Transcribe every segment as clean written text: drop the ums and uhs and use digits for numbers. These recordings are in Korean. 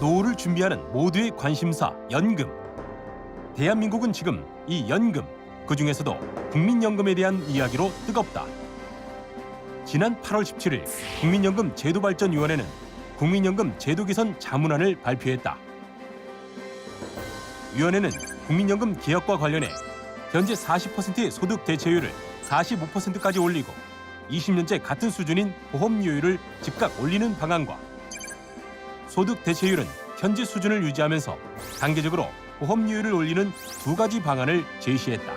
노후를 준비하는 모두의 관심사 연금. 대한민국은 지금 이 연금, 그중에서도 국민연금에 대한 이야기로 뜨겁다. 지난 8월 17일 국민연금 제도발전위원회는 국민연금 제도 개선 자문안을 발표했다. 위원회는 국민연금 개혁과 관련해 현재 40%의 소득 대체율을 45%까지 올리고 20년째 같은 수준인 보험료율을 즉각 올리는 방안과 소득 대체율은 현재 수준을 유지하면서 단계적으로 보험료율을 올리는 두 가지 방안을 제시했다.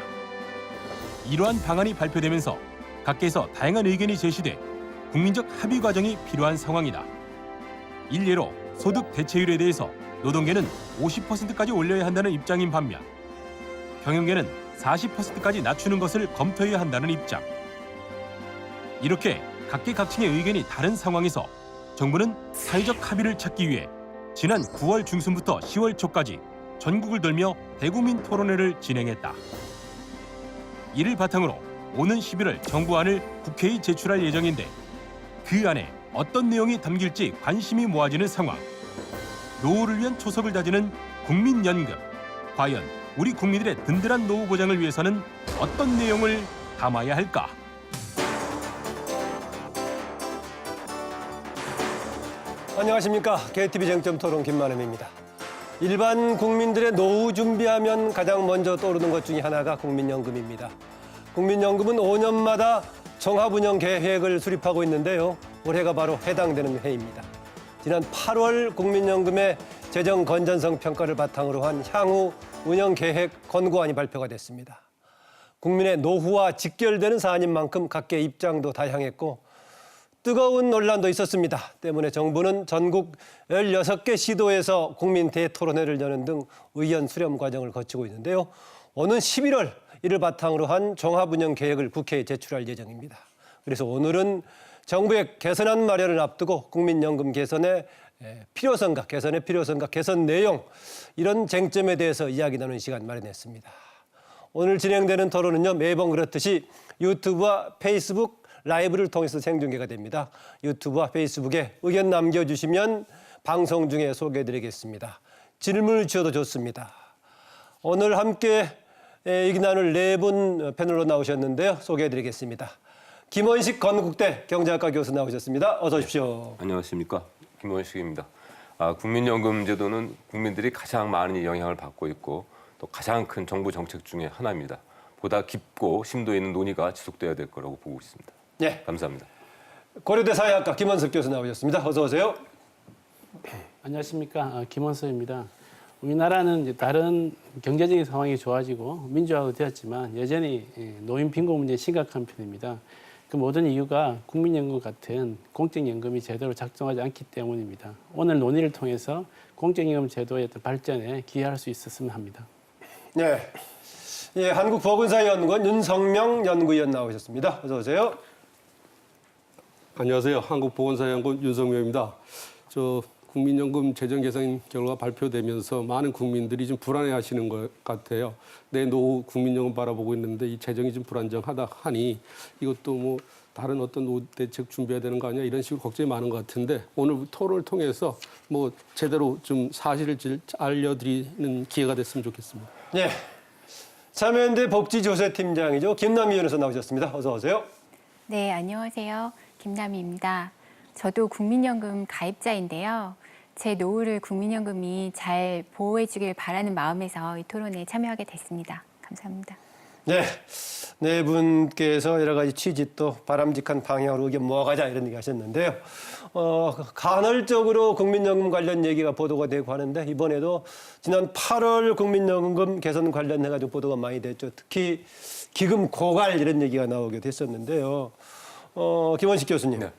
이러한 방안이 발표되면서 각계에서 다양한 의견이 제시돼 국민적 합의 과정이 필요한 상황이다. 일례로 소득 대체율에 대해서 노동계는 50%까지 올려야 한다는 입장인 반면 경영계는 40%까지 낮추는 것을 검토해야 한다는 입장. 이렇게 각계각층의 의견이 다른 상황에서 정부는 사회적 합의를 찾기 위해 지난 9월 중순부터 10월 초까지 전국을 돌며 대국민 토론회를 진행했다. 이를 바탕으로 오는 11월 정부안을 국회에 제출할 예정인데 그 안에 어떤 내용이 담길지 관심이 모아지는 상황. 노후를 위한 초석을 다지는 국민연금. 과연 우리 국민들의 든든한 노후 보장을 위해서는 어떤 내용을 담아야 할까? 안녕하십니까. KTV 쟁점 토론 김만음입니다. 일반 국민들의 노후 준비하면 가장 먼저 떠오르는 것 중에 하나가 국민연금입니다. 국민연금은 5년마다 종합운영 계획을 수립하고 있는데요. 올해가 바로 해당되는 해입니다. 지난 8월 국민연금의 재정 건전성 평가를 바탕으로 한 향후 운영 계획 권고안이 발표가 됐습니다. 국민의 노후와 직결되는 사안인 만큼 각계의 입장도 다양했고 뜨거운 논란도 있었습니다. 때문에 정부는 전국 16개 시도에서 국민 대토론회를 여는 등 의견 수렴 과정을 거치고 있는데요. 오는 11월 이를 바탕으로 한 종합운영 계획을 국회에 제출할 예정입니다. 그래서 오늘은 정부의 개선안 마련을 앞두고 국민연금 개선의 필요성과 개선 내용 이런 쟁점에 대해서 이야기 나누는 시간 마련했습니다. 오늘 진행되는 토론은요. 매번 그렇듯이 유튜브와 페이스북 라이브를 통해서 생중계가 됩니다. 유튜브와 페이스북에 의견 남겨주시면 방송 중에 소개해드리겠습니다. 질문을 주셔도 좋습니다. 오늘 함께 얘기 나눌 네 분 패널로 나오셨는데요. 소개해드리겠습니다. 김원식 건국대 경제학과 교수 나오셨습니다. 어서 오십시오. 안녕하십니까. 김원식입니다. 국민연금 제도는 국민들이 가장 많은 영향을 받고 있고 또 가장 큰 정부 정책 중에 하나입니다. 보다 깊고 심도 있는 논의가 지속돼야 될 거라고 보고 있습니다. 네. 감사합니다. 고려대 사회학과 김원석 교수 나오셨습니다. 어서 오세요. 안녕하십니까. 김원석입니다. 우리나라는 이제 다른 경제적인 상황이 좋아지고 민주화가 되었지만 여전히 노인 빈곤 문제가 심각한 편입니다. 그 모든 이유가 국민연금 같은 공적연금이 제대로 작동하지 않기 때문입니다. 오늘 논의를 통해서 공적연금 제도의 어떤 발전에 기여할 수 있었으면 합니다. 네. 예, 한국보건사연구원 윤성명 연구위원 나오셨습니다. 어서 오세요. 안녕하세요. 한국보건사연구원 윤성명입니다. 국민연금 재정 개선 결과 발표되면서 많은 국민들이 좀 불안해하시는 것 같아요. 내 노후 국민연금 바라보고 있는데 이 재정이 좀 불안정하다 하니 이것도 뭐 다른 어떤 노후 대책 준비해야 되는 거 아니야 이런 식으로 걱정이 많은 것 같은데 오늘 토론을 통해서 뭐 제대로 좀 사실을 알려드리는 기회가 됐으면 좋겠습니다. 네. 참여연대 복지조세팀장이죠. 김남희 의원에서 나오셨습니다. 어서 오세요. 네, 안녕하세요. 김남희입니다. 저도 국민연금 가입자인데요. 제 노후를 국민연금이 잘 보호해 주길 바라는 마음에서 이 토론에 참여하게 됐습니다. 감사합니다. 네, 네 분께서 여러 가지 취지 또 바람직한 방향으로 의견 모아가자 이런 얘기 하셨는데요. 간헐적으로 국민연금 관련 얘기가 보도가 되고 하는데 이번에도 지난 8월 국민연금 개선 관련해가지고 보도가 많이 됐죠. 특히 기금 고갈 이런 얘기가 나오기도 했었는데요. 김원식 교수님. 네.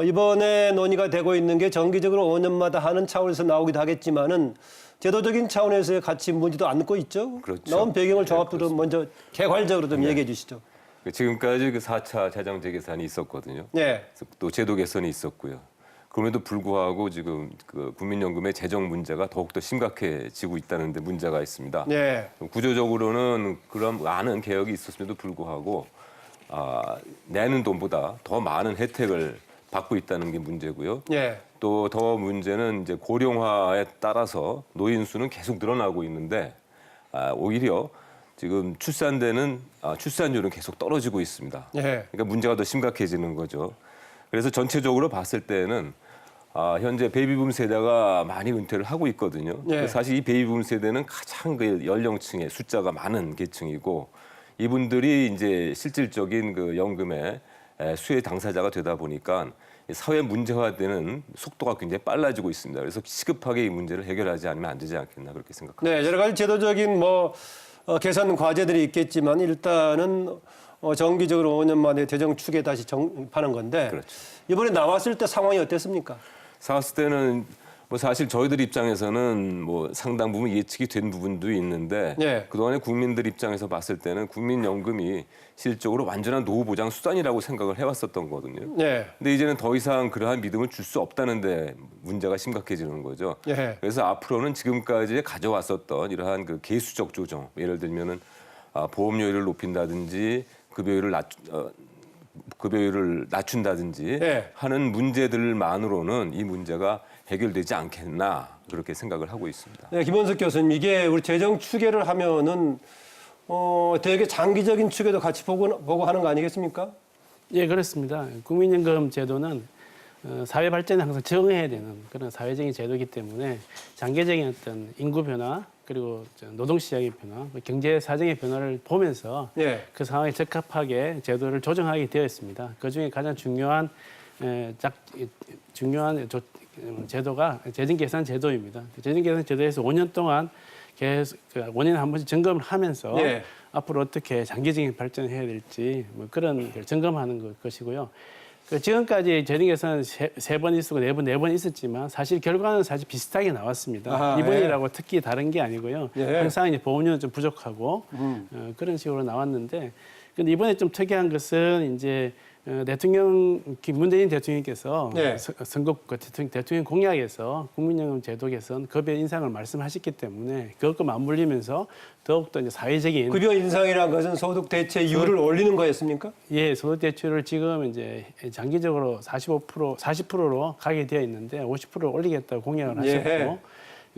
이번에 논의가 되고 있는 게 정기적으로 5년마다 하는 차원에서 나오기도 하겠지만은 제도적인 차원에서의 가치 문제도 안고 있죠. 그렇죠. 나온 배경을 종합적으로 먼저 개괄적으로 좀 얘기해 주시죠. 지금까지 그 4차 재정 재개선이 있었거든요. 네. 또 제도 개선이 있었고요. 그럼에도 불구하고 지금 그 국민연금의 재정 문제가 더욱더 심각해지고 있다는 데 문제가 있습니다. 네. 구조적으로는 그런 많은 개혁이 있었음에도 불구하고 내는 돈보다 더 많은 혜택을 받고 있다는 게 문제고요. 예. 또 더 문제는 이제 고령화에 따라서 노인 수는 계속 늘어나고 있는데 오히려 지금 출산율은 계속 떨어지고 있습니다. 예. 그러니까 문제가 더 심각해지는 거죠. 그래서 전체적으로 봤을 때는 현재 베이비붐 세대가 많이 은퇴를 하고 있거든요. 예. 사실 이 베이비붐 세대는 가장 그 연령층의 숫자가 많은 계층이고 이분들이 이제 실질적인 그 연금의 수혜 당사자가 되다 보니까 사회 문제화되는 속도가 굉장히 빨라지고 있습니다. 그래서 시급하게 이 문제를 해결하지 않으면 안 되지 않겠나 그렇게 생각합니다. 네, 여러 가지 제도적인 개선 과제들이 있겠지만 일단은 정기적으로 5년 만에 재정 추계 다시 정하는 건데 그렇죠. 이번에 나왔을 때 상황이 어땠습니까? 사왔을 때는 뭐 사실 저희들 입장에서는 뭐 상당 부분 예측이 된 부분도 있는데 예. 그동안에 국민들 입장에서 봤을 때는 국민연금이 실질적으로 완전한 노후 보장 수단이라고 생각을 해왔었던 거거든요. 네. 근데 이제는 더 이상 그러한 믿음을 줄 수 없다는데 문제가 심각해지는 거죠. 예. 그래서 앞으로는 지금까지 가져왔었던 이러한 그 개수적 조정, 예를 들면은 보험료율을 높인다든지 급여율을 낮춘다든지 예. 하는 문제들만으로는 이 문제가 해결되지 않겠나 그렇게 생각을 하고 있습니다. 네, 김원석 교수님, 이게 우리 재정 추계를 하면은 되게 장기적인 추계도 같이 보고 하는 거 아니겠습니까? 예, 그렇습니다. 국민연금 제도는 사회 발전에 항상 적응해야 되는 그런 사회적인 제도이기 때문에 장기적인 어떤 인구 변화 그리고 노동 시장의 변화, 경제 사정의 변화를 보면서 예. 그 상황에 적합하게 제도를 조정하게 되어 있습니다. 그 중에 가장 중요한 제도가 재정계산 제도입니다. 재정계산 제도에서 5년 동안 계속 5년에 한 번씩 점검을 하면서 예. 앞으로 어떻게 장기적인 발전을 해야 될지 뭐 그런 걸 점검하는 것이고요. 지금까지 재정계산 세 번 있었고 네 번 있었지만 사실 결과는 사실 비슷하게 나왔습니다. 아하, 이번이라고 특히 다른 게 아니고요. 예. 항상 이제 보험료는 좀 부족하고 그런 식으로 나왔는데, 근데 이번에 좀 특이한 것은 이제 문재인 대통령께서 네. 선거 대통령 공약에서 국민연금 제도 개선, 급여 인상을 말씀하셨기 때문에 그것과 맞물리면서 더욱더 이제 사회적인 급여 인상이라는 것은 소득 대체율을 올리는 거였습니까? 예, 소득 대출을 지금 이제 장기적으로 40%로 가게 되어 있는데 50%를 올리겠다고 공약을 하셨고 예.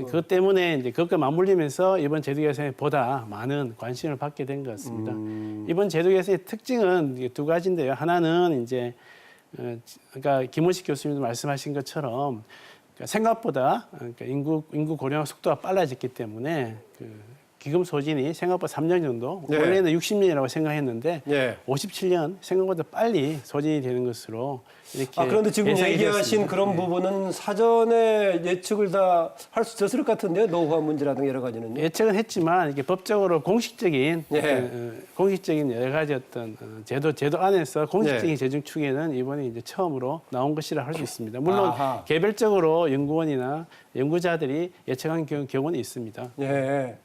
그것 때문에 이제 그것과 맞물리면서 이번 제도 개선에 보다 많은 관심을 받게 된 것 같습니다. 이번 제도 개선의 특징은 이게 두 가지인데요. 하나는 이제 그러니까 김원식 교수님도 말씀하신 것처럼 그러니까 생각보다 그러니까 인구 고령화 속도가 빨라졌기 때문에 기금 소진이 생각보다 3년 정도, 네. 원래는 60년이라고 생각했는데 예. 57년 생각보다 빨리 소진이 되는 것으로 이렇게 그런데 지금 예상이 얘기하신 되었습니다. 그런 예. 부분은 사전에 예측을 다 할 수 있었을 것 같은데요. 노후화 문제라든가 여러 가지는요. 예측은 했지만 이게 법적으로 공식적인 예. 공식적인 여러 가지 어떤 제도 안에서 공식적인 예. 재정 추계는 이번에 이제 처음으로 나온 것이라 할 수 있습니다. 물론 아하. 개별적으로 연구원이나 연구자들이 예측한 경우는 있습니다. 예.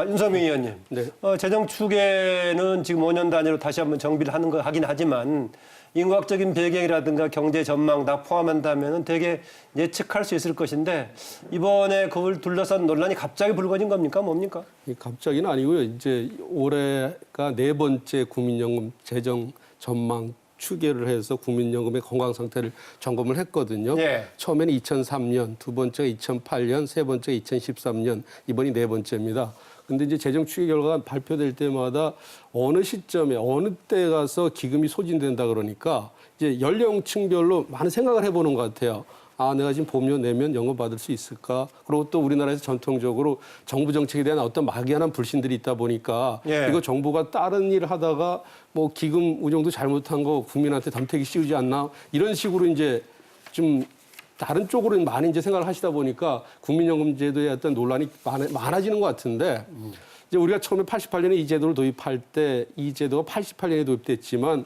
윤석명 의원님. 네. 재정 추계는 지금 5년 단위로 다시 한번 정비를 하긴 하지만 인구학적인 배경이라든가 경제 전망 다 포함한다면 되게 예측할 수 있을 것인데 이번에 그걸 둘러싼 논란이 갑자기 불거진 겁니까? 뭡니까? 갑자기는 아니고요. 이제 올해가 네 번째 국민연금 재정 전망 추계를 해서 국민연금의 건강 상태를 점검을 했거든요. 예. 처음에는 2003년, 두 번째가 2008년, 세 번째가 2013년, 이번이 네 번째입니다. 근데 이제 재정 추계 결과가 발표될 때마다 어느 시점에 어느 때 가서 기금이 소진된다 그러니까 이제 연령층별로 많은 생각을 해보는 것 같아요. 아, 내가 지금 보험료 내면 연금 받을 수 있을까? 그리고 또 우리나라에서 전통적으로 정부 정책에 대한 어떤 막연한 불신들이 있다 보니까 예. 이거 정부가 다른 일을 하다가 뭐 기금 운용도 잘못한 거 국민한테 덤태기 씌우지 않나? 이런 식으로 이제 좀 다른 쪽으로 많이 이제 생각을 하시다 보니까 국민연금 제도에 어떤 논란이 많아지는 것 같은데 이제 우리가 처음에 88년에 이 제도를 도입할 때 이 제도가 88년에 도입됐지만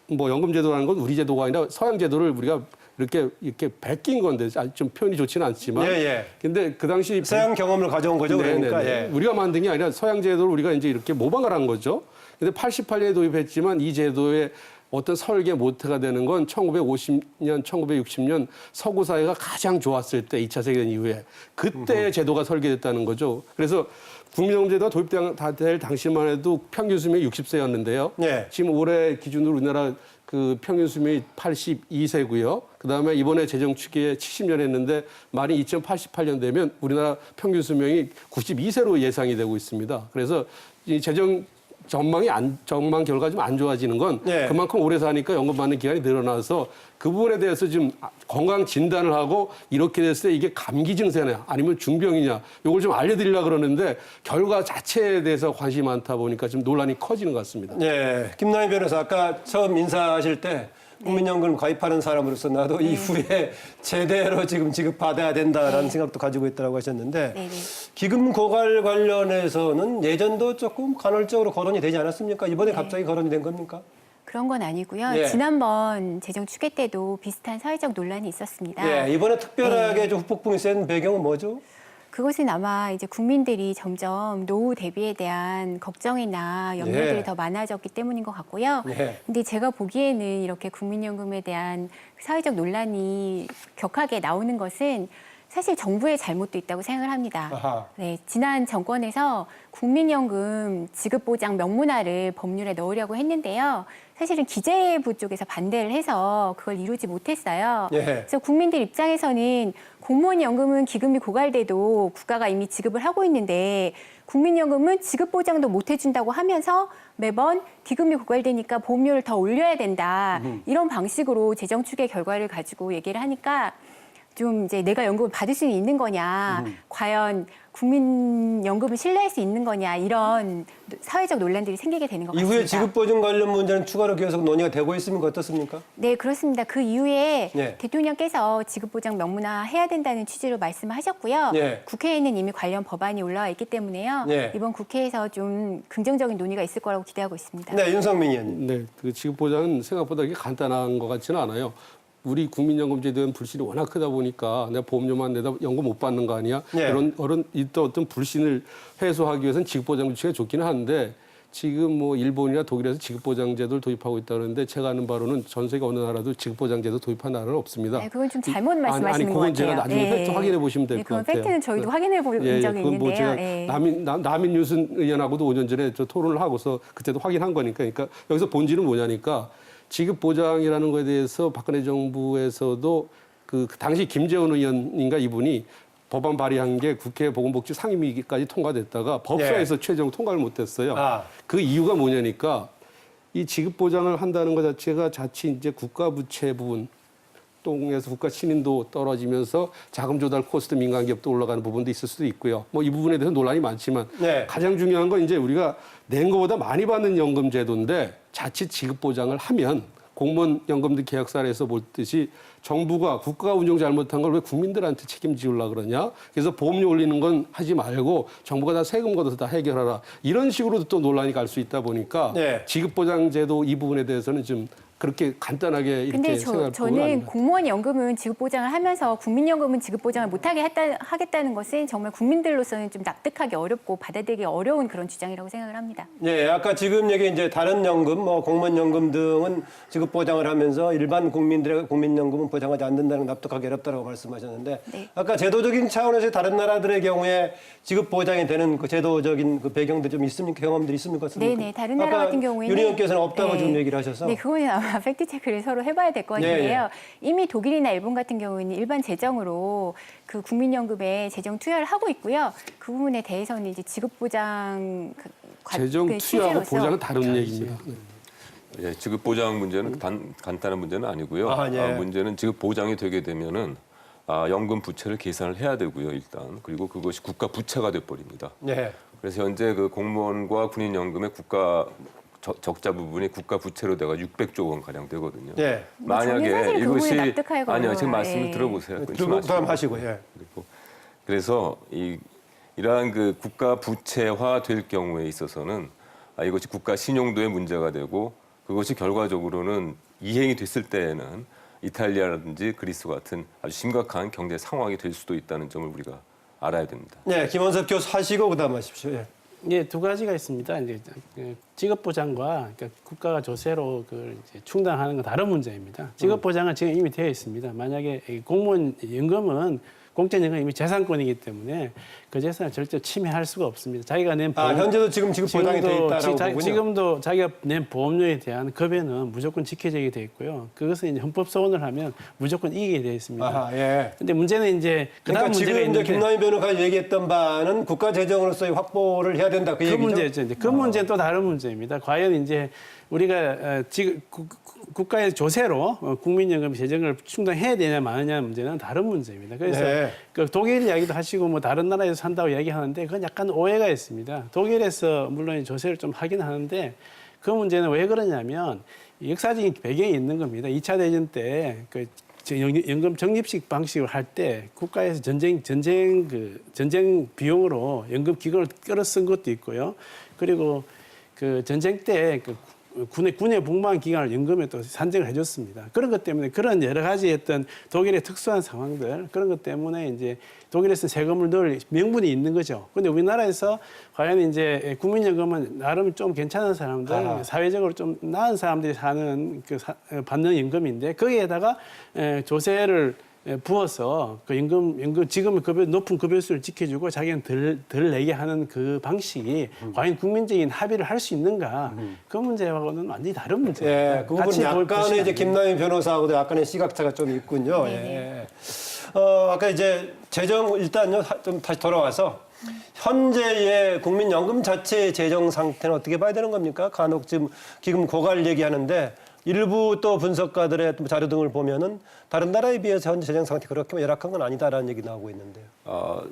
뭐 연금 제도라는 건 우리 제도가 아니라 서양 제도를 우리가 이렇게 베낀 건데 좀 표현이 좋지는 않지만 예. 근데 그 당시 서양 경험을 가져온 거죠. 그러니까. 네네네. 예. 우리가 만든 게 아니라 서양 제도를 우리가 이제 이렇게 모방을 한 거죠. 근데 88년에 도입했지만 이 제도의 어떤 설계 모태가 되는 건 1950년, 1960년 서구 사회가 가장 좋았을 때 2차 세계대전 이후에 그때 제도가 설계됐다는 거죠. 그래서 국민연금 제도가 도입될 당시만 해도 평균 수명이 60세였는데요. 네. 지금 올해 기준으로 우리나라 그 평균 수명이 82세고요. 그다음에 이번에 재정 추계에 70년 했는데 만이 2088년 되면 우리나라 평균 수명이 92세로 예상이 되고 있습니다. 그래서 이 재정 전망 결과 좀 안 좋아지는 건 네. 그만큼 오래 사니까 연금 받는 기간이 늘어나서 그 부분에 대해서 지금 건강 진단을 하고 이렇게 됐을 때 이게 감기 증세냐 아니면 중병이냐 이걸 좀 알려드리려고 그러는데 결과 자체에 대해서 관심이 많다 보니까 좀 논란이 커지는 것 같습니다. 네, 김남희 변호사 아까 처음 인사하실 때 국민연금 가입하는 사람으로서 나도 이후에 제대로 지금 지급받아야 된다라는 생각도 가지고 있다고 하셨는데 네네. 기금 고갈 관련해서는 예전도 조금 간헐적으로 거론이 되지 않았습니까? 이번에 갑자기 거론이 된 겁니까? 그런 건 아니고요. 예. 지난번 재정 추계 때도 비슷한 사회적 논란이 있었습니다. 예, 이번에 특별하게 좀 후폭풍이 센 배경은 뭐죠? 그것은 아마 이제 국민들이 점점 노후 대비에 대한 걱정이나 염려들이 예. 더 많아졌기 때문인 것 같고요. 예. 근데 제가 보기에는 이렇게 국민연금에 대한 사회적 논란이 격하게 나오는 것은 사실 정부의 잘못도 있다고 생각을 합니다. 아하. 네, 지난 정권에서 국민연금 지급보장 명문화를 법률에 넣으려고 했는데요. 사실은 기재부 쪽에서 반대를 해서 그걸 이루지 못했어요. 예. 그래서 국민들 입장에서는 공무원 연금은 기금이 고갈돼도 국가가 이미 지급을 하고 있는데 국민연금은 지급 보장도 못 해준다고 하면서 매번 기금이 고갈되니까 보험료를 더 올려야 된다. 이런 방식으로 재정 추계 결과를 가지고 얘기를 하니까 좀 이제 내가 연금을 받을 수 있는 거냐, 과연 국민연금을 신뢰할 수 있는 거냐 이런 사회적 논란들이 생기게 되는 것 같습니다. 이후에 지급보증 관련 문제는 추가로 계속 논의가 되고 있습니까? 어떻습니까? 네, 그렇습니다. 그 이후에 예. 대통령께서 지급보장 명문화 해야 된다는 취지로 말씀하셨고요. 예. 국회에는 이미 관련 법안이 올라와 있기 때문에요. 예. 이번 국회에서 좀 긍정적인 논의가 있을 거라고 기대하고 있습니다. 네, 윤석민 의원님. 네, 그 지급보장은 생각보다 그렇게 간단한 것 같지는 않아요. 우리 국민연금제에 대한 불신이 워낙 크다 보니까 내가 보험료만 내다 연금 못 받는 거 아니야? 예. 이런 어떤 불신을 해소하기 위해서는 지급보장 조치가 좋기는 한데 지금 뭐 일본이나 독일에서 지급보장제도를 도입하고 있다는데 제가 아는 바로는 전 세계 어느 나라도 지급보장제도 도입한 나라는 없습니다. 네, 그건 좀 잘못 말씀하시는 아니, 것 그건 같아요. 제가 나중에 팩트 확인해 보시면 될 것 그건 같아요. 팩트는 저희도 확인해 본 적이 그건 뭐 있는데요. 제가 예. 남인윤순 의원하고도 5년 전에 저 토론을 하고서 그때도 확인한 거니까. 그러니까 여기서 본질은 뭐냐니까 지급보장이라는 거에 대해서 박근혜 정부에서도 그 당시 김재원 의원인가 이분이 법안 발의한 게 국회 보건복지 상임위까지 통과됐다가 법사에서 최종 통과를 못했어요. 아. 그 이유가 뭐냐니까 이 지급보장을 한다는 것 자체가 자칫 이제 국가부채 부분 동에서 국가 신인도 떨어지면서 자금 조달 코스트 민간 기업도 올라가는 부분도 있을 수도 있고요. 뭐 이 부분에 대해서 논란이 많지만 네. 가장 중요한 건 이제 우리가 낸 것보다 많이 받는 연금 제도인데 자칫 지급 보장을 하면 공무원 연금들 계약사에서 볼 듯이 정부가 국가가 운영 잘못한 걸 왜 국민들한테 책임지으려고 그러냐. 그래서 보험료 올리는 건 하지 말고 정부가 다 세금 걷어서 다 해결하라. 이런 식으로도 또 논란이 갈 수 있다 보니까 네. 지급 보장 제도 이 부분에 대해서는 좀 그렇게 간단하게 이렇게 근데 생각할 부분은 저는 아닙니다. 공무원 연금은 지급 보장을 하면서 국민연금은 지급 보장을 못하게 하겠다는 것은 정말 국민들로서는 좀 납득하기 어렵고 받아들이기 어려운 그런 주장이라고 생각을 합니다. 예, 아까 지금 얘기 이제 다른 연금, 뭐 공무원 연금 등은 지급 보장을 하면서 일반 국민들의 국민연금은 보장하지 않는다는 건 납득하기 어렵다고 말씀하셨는데 네. 아까 제도적인 차원에서 다른 나라들의 경우에 지급 보장이 되는 그 제도적인 그 배경들 좀 있습니까? 경험들이 있습니까? 네네, 다른 나라 같은 경우에는 윤 의원께서는 없다고 네. 지금 얘기를 하셔서 네, 그거는 아마 팩트 체크를 서로 해봐야 될 것 같은데요. 예, 이미 독일이나 일본 같은 경우에는 일반 재정으로 그 국민연금에 재정 투여를 하고 있고요. 그 부분에 대해서는 이제 지급 보장 재정 투여하고 보장은 다른 얘기입니다. 예, 지급 보장 문제는 간단한 문제는 아니고요. 아, 예. 문제는 지급 보장이 되게 되면은 연금 부채를 계산을 해야 되고요, 일단. 그리고 그것이 국가 부채가 돼 버립니다. 네. 그래서 현재 그 공무원과 군인연금의 국가 적자 부분이 국가 부채로 돼가 600조 원 가량 되거든요. 예. 만약에 저는 사실 그 부분에 이것이 납득하기가 아니요, 지금 어려워요. 말씀을 예. 들어보세요. 들고 다음 하시고 예. 그래서 이러한 그 국가 부채화 될 경우에 있어서는 이것이 국가 신용도의 문제가 되고 그것이 결과적으로는 이행이 됐을 때에는 이탈리아라든지 그리스 같은 아주 심각한 경제 상황이 될 수도 있다는 점을 우리가 알아야 됩니다. 네, 김원섭 교수 하시고 그다음 하십시오. 예. 예, 두 가지가 있습니다. 이제 지급 보장과 그러니까 국가가 조세로 그걸 이제 충당하는 건 다른 문제입니다. 지급 보장은 지금 이미 되어 있습니다. 만약에 이 공무원 연금은 공적연금은 이미 재산권이기 때문에 그 재산을 절대 침해할 수가 없습니다. 자기가 낸 보험, 현재도 지금 지급 보장이 돼 있다라고 보군요. 지금도 자기가 낸 보험료에 대한 급여는 무조건 지켜지게 돼 있고요. 그것은 이제 헌법 소원을 하면 무조건 이기게 돼 있습니다. 아하, 예. 근데 문제는 이제 그다음 그러니까 문제가 지금 이제 있는데 김남희 변호사가 얘기했던 바는 국가 재정으로서의 확보를 해야 된다 그 그 얘기죠. 문제죠. 이제 그 문제는 또 다른 문제입니다. 과연 이제 우리가 지금 국가의 조세로 국민연금 재정을 충당해야 되냐 마느냐 문제는 다른 문제입니다. 그래서 네. 그 독일 이야기도 하시고 뭐 다른 나라에서 산다고 이야기하는데 그건 약간 오해가 있습니다. 독일에서 물론 조세를 좀 하긴 하는데 그 문제는 왜 그러냐면 역사적인 배경이 있는 겁니다. 2차 대전 때 그 연금 적립식 방식을 할 때 국가에서 전쟁 비용으로 연금 기금을 끌어 쓴 것도 있고요. 그리고 그 전쟁 때 그 군에 복무한 기간을 연금에 또 산정을 해줬습니다. 그런 것 때문에 그런 여러 가지 어떤 독일의 특수한 상황들 그런 것 때문에 이제 독일에서 세금을 넣을 명분이 있는 거죠. 그런데 우리나라에서 과연 이제 국민연금은 나름 좀 괜찮은 사람들, 사회적으로 좀 나은 사람들이 사는 받는 연금인데 거기에다가 조세를 부어서 그 연금 지금의 높은 급여수를 지켜주고 자기는 덜 내게 하는 그 방식이 과연 국민적인 합의를 할 수 있는가 그 문제하고는 완전히 다른 문제입니다. 예, 그 부분 같이 볼 것이 약간의 이제 아니에요. 김남희 변호사하고도 약간의 시각차가 좀 있군요. 예. 아까 이제 재정 일단요 좀 다시 돌아와서 현재의 국민연금 자체의 재정 상태는 어떻게 봐야 되는 겁니까? 간혹 지금 기금 고갈 얘기하는데 일부 또 분석가들의 자료 등을 보면은 다른 나라에 비해서 현재 재정 상태 그렇게 열악한 건 아니다라는 얘기 나오고 있는데요.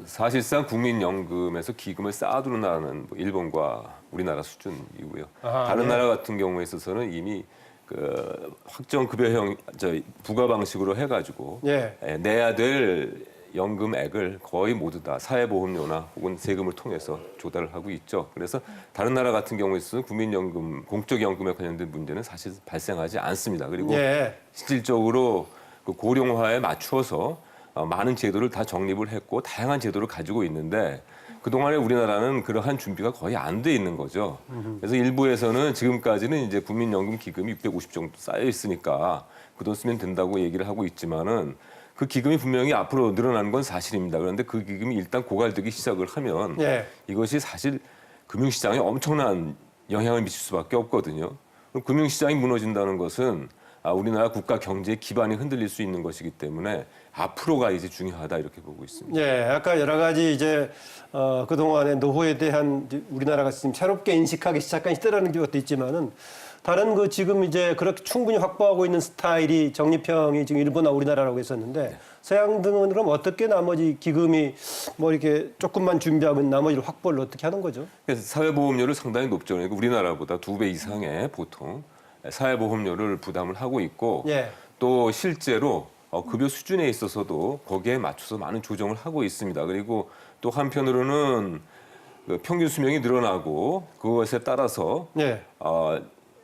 사실상 국민연금에서 기금을 쌓아두는 나라는 뭐 일본과 우리나라 수준이고요. 다른 나라 같은 경우에 있어서는 이미 그 확정 급여형 부과 방식으로 해가지고 내야 될 연금액을 거의 모두 다 사회보험료나 혹은 세금을 통해서 조달을 하고 있죠. 그래서 다른 나라 같은 경우에 있어서 국민연금, 공적연금에 관련된 문제는 사실 발생하지 않습니다. 그리고 실질적으로 그 고령화에 맞추어서 많은 제도를 다 정립을 했고 다양한 제도를 가지고 있는데 그동안에 우리나라는 그러한 준비가 거의 안 돼 있는 거죠. 그래서 일부에서는 지금까지는 이제 국민연금 기금이 650 정도 쌓여 있으니까 그 돈 쓰면 된다고 얘기를 하고 있지만은 그 기금이 분명히 앞으로 늘어나는 건 사실입니다. 그런데 그 기금이 일단 고갈되기 시작을 하면 이것이 사실 금융시장에 엄청난 영향을 미칠 수밖에 없거든요. 그럼 금융시장이 무너진다는 것은 우리나라 국가 경제의 기반이 흔들릴 수 있는 것이기 때문에 앞으로가 이제 중요하다 이렇게 보고 있습니다. 예, 아까 여러 가지 이제 그동안의 노후에 대한 우리나라가 지금 새롭게 인식하기 시작한 시대라는 것도 있지만은 다른 그 지금 이제 그렇게 충분히 확보하고 있는 스타일이 적립형이 지금 일본이나 우리나라라고 했었는데 서양 등은 그럼 어떻게 나머지 기금이 뭐 이렇게 조금만 준비하면 나머지를 확보를 어떻게 하는 거죠? 그래서 사회보험료를 상당히 높죠. 그러니까 우리나라보다 2배 이상의 보통 사회보험료를 부담을 하고 있고 또 실제로 급여 수준에 있어서도 거기에 맞춰서 많은 조정을 하고 있습니다. 그리고 또 한편으로는 그 평균 수명이 늘어나고 그것에 따라서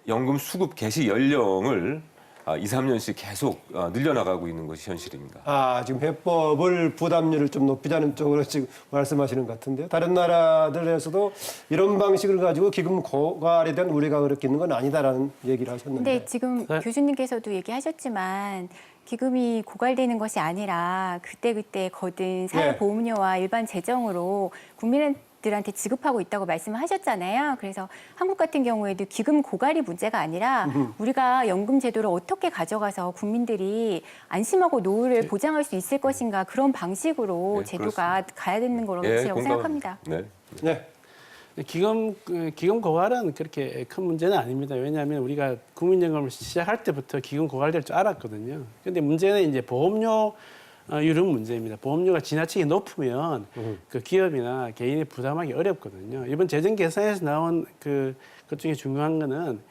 연금 수급 개시 연령을 2, 3년씩 계속 늘려나가고 있는 것이 현실입니다. 지금 해법을 부담률을 좀 높이자는 쪽으로 지금 말씀하시는 것 같은데요. 다른 나라들에서도 이런 방식을 가지고 기금 고갈에 대한 우려가 그렇게 있는 건 아니다라는 얘기를 하셨는데. 근데 지금 교수님께서도 얘기하셨지만 기금이 고갈되는 것이 아니라 그때그때 거둔 사회보험료와 일반 재정으로 국민들한테 지급하고 있다고 말씀을 하셨잖아요. 그래서 한국 같은 경우에도 기금 고갈이 문제가 아니라 우리가 연금 제도를 어떻게 가져가서 국민들이 안심하고 노후를 보장할 수 있을 것인가 그런 방식으로 제도가 가야 되는 거라고 생각합니다. 기금 고갈은 그렇게 큰 문제는 아닙니다. 왜냐하면 우리가 국민연금을 시작할 때부터 기금 고갈될 줄 알았거든요. 그런데 문제는 이제 보험료 이런 문제입니다. 보험료가 지나치게 높으면 그 기업이나 개인이 부담하기 어렵거든요. 이번 재정 계산에서 나온 그 중에 중요한 거는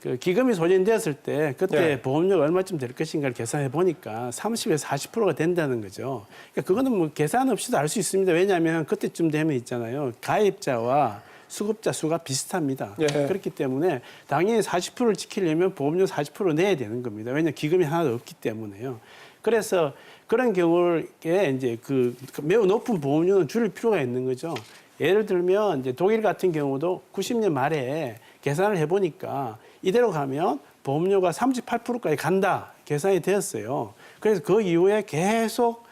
그 기금이 소진되었을 때 그때 보험료가 얼마쯤 될 것인가를 계산해 보니까 30에서 40%가 된다는 거죠. 그러니까 그거는 뭐 계산 없이도 알 수 있습니다. 왜냐하면 그때쯤 되면 있잖아요. 가입자와 수급자 수가 비슷합니다. 그렇기 때문에 당연히 40%를 지키려면 보험료 40% 내야 되는 겁니다. 왜냐하면 기금이 하나도 없기 때문에요. 그래서 그런 경우에 이제 그 매우 높은 보험료는 줄일 필요가 있는 거죠. 예를 들면 이제 독일 같은 경우도 90년 말에 계산을 해보니까 이대로 가면 보험료가 38%까지 간다 계산이 되었어요. 그래서 그 이후에 계속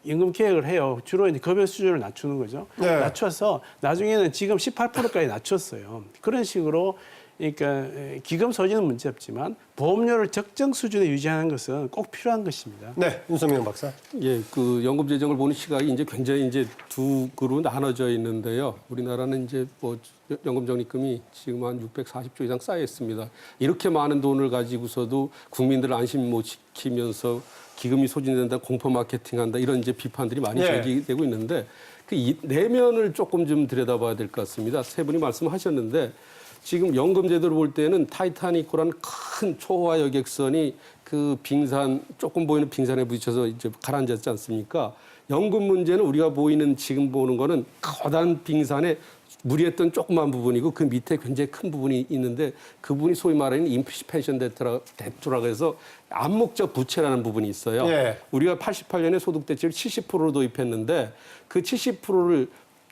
연금 계획을 해요. 주로 이제 급여 수준을 낮추는 거죠. 네. 낮춰서 나중에는 지금 18%까지 낮췄어요. 그런 식으로 그러니까 기금 소지는 문제 없지만 보험료를 적정 수준에 유지하는 것은 꼭 필요한 것입니다. 네, 윤석명 박사. 예, 그 연금 재정을 보는 시각이 이제 굉장히 이제 두 그룹으로 나눠져 있는데요. 우리나라는 이제 뭐 연금 적립금이 지금 한 640조 이상 쌓여 있습니다. 이렇게 많은 돈을 가지고서도 국민들을 안심 못 시키면서 기금이 소진된다, 공포 마케팅한다 이런 이제 비판들이 많이 예. 제기되고 있는데 그 내면을 조금 좀 들여다봐야 될 것 같습니다. 세 분이 말씀하셨는데 지금 연금 제도를 볼 때는 타이타닉호라는 큰 초호화 여객선이 그 빙산 조금 보이는 빙산에 부딪혀서 이제 가라앉았지 않습니까? 연금 문제는 우리가 보이는 지금 보는 거는 커다란 빙산에 물이 했던 조그만 부분이고 그 밑에 굉장히 큰 부분이 있는데 그 부분이 소위 말하는 임프리시 펜션 데트라고 해서 암묵적 부채라는 부분이 있어요. 예. 우리가 88년에 소득 대체를 70%로 도입했는데 그 70%를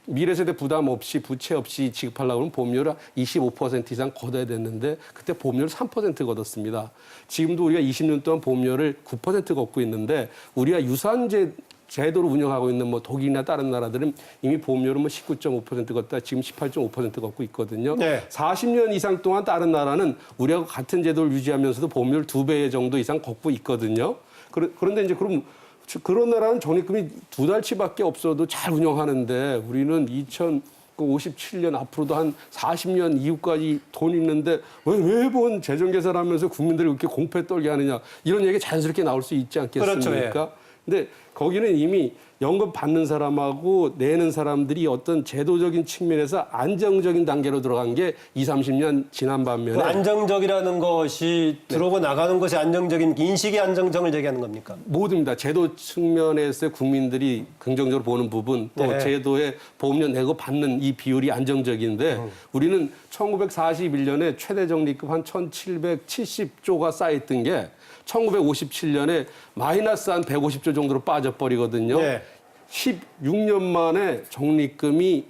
미래 세대 부담 없이 부채 없이 지급하려고 하면 보험료를 25% 이상 걷어야 됐는데 그때 보험료를 3% 걷었습니다. 지금도 우리가 20년 동안 보험료를 9% 걷고 있는데 우리가 유사한 제도를 운영하고 있는 뭐 독일이나 다른 나라들은 이미 보험료를 뭐 19.5% 걷다 지금 18.5% 걷고 있거든요. 네. 40년 이상 동안 다른 나라는 우리하고 같은 제도를 유지하면서도 보험료를 2배 정도 이상 걷고 있거든요. 그런데 이제 그런 나라는 적립금이 2달치밖에 없어도 잘 운영하는데 우리는 2057년 앞으로도 한 40년 이후까지 돈 있는데 왜 매번 재정 계산하면서 국민들을 그렇게 공포에 떨게 하느냐 이런 얘기 자연스럽게 나올 수 있지 않겠습니까? 그렇죠, 예. 근데 거기는 이미 연금 받는 사람하고 내는 사람들이 어떤 제도적인 측면에서 안정적인 단계로 들어간 게 20, 30년 지난 반면에 그 안정적이라는 것이 들어오고 나가는 것이 안정적인 인식의 안정성을 얘기하는 겁니까? 모두입니다. 제도 측면에서 국민들이 긍정적으로 보는 부분 또 네. 제도에 보험료 내고 받는 이 비율이 안정적인데 우리는 1941년에 최대 적립금 한 1770조가 쌓여있던 게 1957년에 마이너스 한 150조 정도로 빠져버리거든요. 네. 16년 만에 적립금이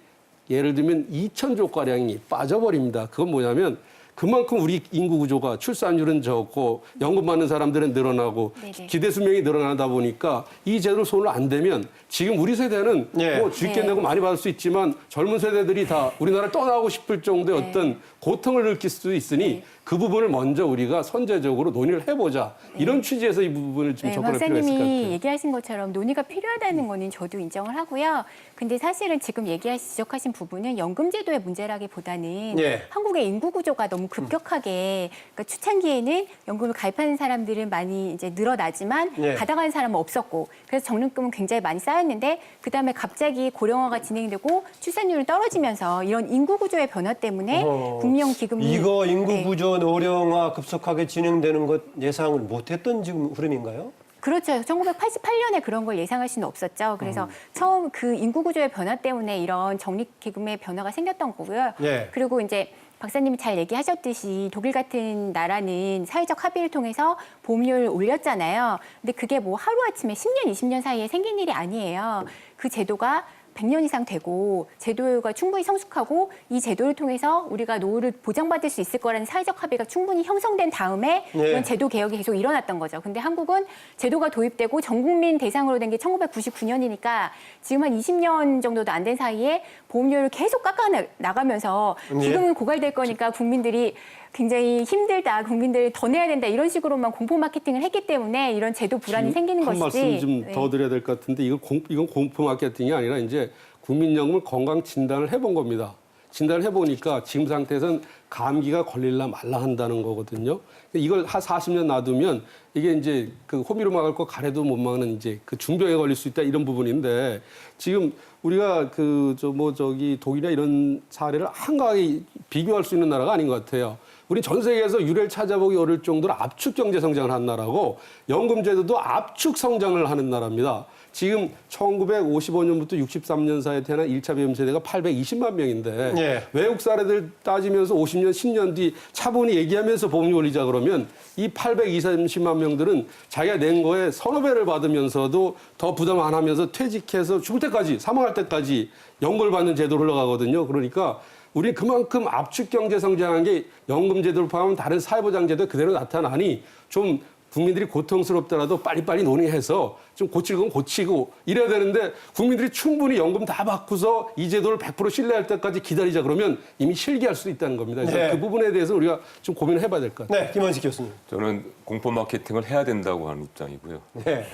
예를 들면 2,000조가량이 빠져버립니다. 그건 뭐냐면 그만큼 우리 인구 구조가 출산율은 적고 연금 받는 사람들은 늘어나고 네네. 기대 수명이 늘어나다 보니까 이 제도를 손을 안 대면 지금 우리 세대는 예. 뭐 주입게 네. 내고 많이 받을 수 있지만 젊은 세대들이 다 우리나라를 떠나고 싶을 정도의 네. 어떤 고통을 느낄 수도 있으니 그 부분을 먼저 우리가 선제적으로 논의를 해보자. 이런 취지에서 이 부분을 좀 네, 접근할 필요가 있을 것 박사님이 같아요. 얘기하신 것처럼 논의가 필요하다는 거는 저도 인정을 하고요. 근데 사실은 지금 지적하신 부분은 연금제도의 문제라기보다는 예. 한국의 인구 구조가 너무 급격하게 그러니까 초창기에는 연금을 가입하는 사람들은 많이 이제 늘어나지만 예. 받아가는 사람은 없었고 그래서 적립금은 굉장히 많이 쌓였는데 그다음에 갑자기 고령화가 진행되고 출산율이 떨어지면서 이런 인구 구조의 변화 때문에 국민연금 기금이 이거 인구 네. 구조 노령화 급속하게 진행되는 것 예상을 못했던 지금 흐름인가요? 그렇죠. 1988년에 그런 걸 예상할 수는 없었죠. 그래서 처음 그 인구 구조의 변화 때문에 이런 적립기금의 변화가 생겼던 거고요. 예. 그리고 이제 박사님이 잘 얘기하셨듯이 독일 같은 나라는 사회적 합의를 통해서 보험료를 올렸잖아요. 근데 그게 뭐 하루아침에 10년, 20년 사이에 생긴 일이 아니에요. 그 제도가 100년 이상 되고 제도가 충분히 성숙하고 이 제도를 통해서 우리가 노후를 보장받을 수 있을 거라는 사회적 합의가 충분히 형성된 다음에 네. 이런 제도 개혁이 계속 일어났던 거죠. 근데 한국은 제도가 도입되고 전 국민 대상으로 된 게 1999년이니까 지금 한 20년 정도도 안 된 사이에 보험료를 계속 깎아 나가면서 네. 지금은 고갈될 거니까 국민들이 굉장히 힘들다, 국민들 더 내야 된다 이런 식으로만 공포 마케팅을 했기 때문에 이런 제도 불안이 생기는 한 것이지. 말씀 좀 네. 더 드려야 될 것 같은데 이건 공포 마케팅이 아니라 이제 국민연금을 건강 진단을 해본 겁니다. 진단을 해보니까 지금 상태에서는 감기가 걸릴라 말라 한다는 거거든요. 이걸 한 40년 놔두면 이게 이제 그 호미로 막을 거 가래도 못 막는 이제 그 중병에 걸릴 수 있다 이런 부분인데 지금 우리가 독일이나 이런 사례를 한가하게 비교할 수 있는 나라가 아닌 것 같아요. 우리 전 세계에서 유례를 찾아보기 어려울 정도로 압축 경제 성장을 한 나라고 연금 제도도 압축 성장을 하는 나라입니다. 지금 1955년부터 63년 사이에 태어난 1차 배움 세대가 820만 명인데 예. 외국 사례들 따지면서 50년, 10년 뒤 차분히 얘기하면서 보험료 올리자 그러면 이 820만 명들은 자기가 낸 거에 서너 배를 받으면서도 더 부담 안 하면서 퇴직해서 죽을 때까지, 사망할 때까지 연금을 받는 제도로 흘러가거든요. 그러니까 우리 그만큼 압축 경제 성장한 게 연금 제도를 포함한 다른 사회보장 제도에 그대로 나타나니 좀 국민들이 고통스럽더라도 빨리빨리 논의해서 좀 고칠 건 고치고 이래야 되는데 국민들이 충분히 연금 다 받고서 이 제도를 100% 신뢰할 때까지 기다리자 그러면 이미 실기할 수도 있다는 겁니다. 그래서 네. 그 부분에 대해서 우리가 좀 고민을 해봐야 될 것 같아요. 네, 김원식 교수님. 저는 공포 마케팅을 해야 된다고 하는 입장이고요. 네.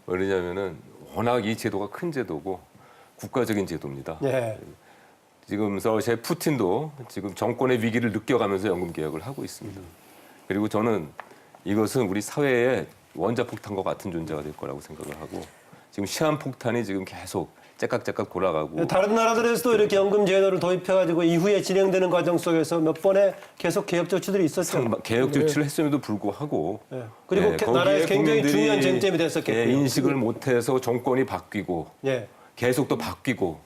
왜냐하면은 워낙 이 제도가 큰 제도고 국가적인 제도입니다. 네. 지금 러시아 푸틴도 지금 정권의 위기를 느껴가면서 연금 개혁을 하고 있습니다. 그리고 저는 이것은 우리 사회의 원자폭탄과 같은 존재가 될 거라고 생각을 하고 지금 시한폭탄이 지금 계속 째깍째깍 돌아가고 다른 나라들에서도 이렇게 연금 제도를 도입해가지고 이후에 진행되는 과정 속에서 몇 번의 계속 개혁 조치들이 있었죠. 개혁 조치를 했음에도 불구하고 네. 그리고 거기에 나라에서 굉장히 국민들이 중요한 쟁점이 됐었겠고요. 인식을 못해서 정권이 바뀌고 예. 계속 또 바뀌고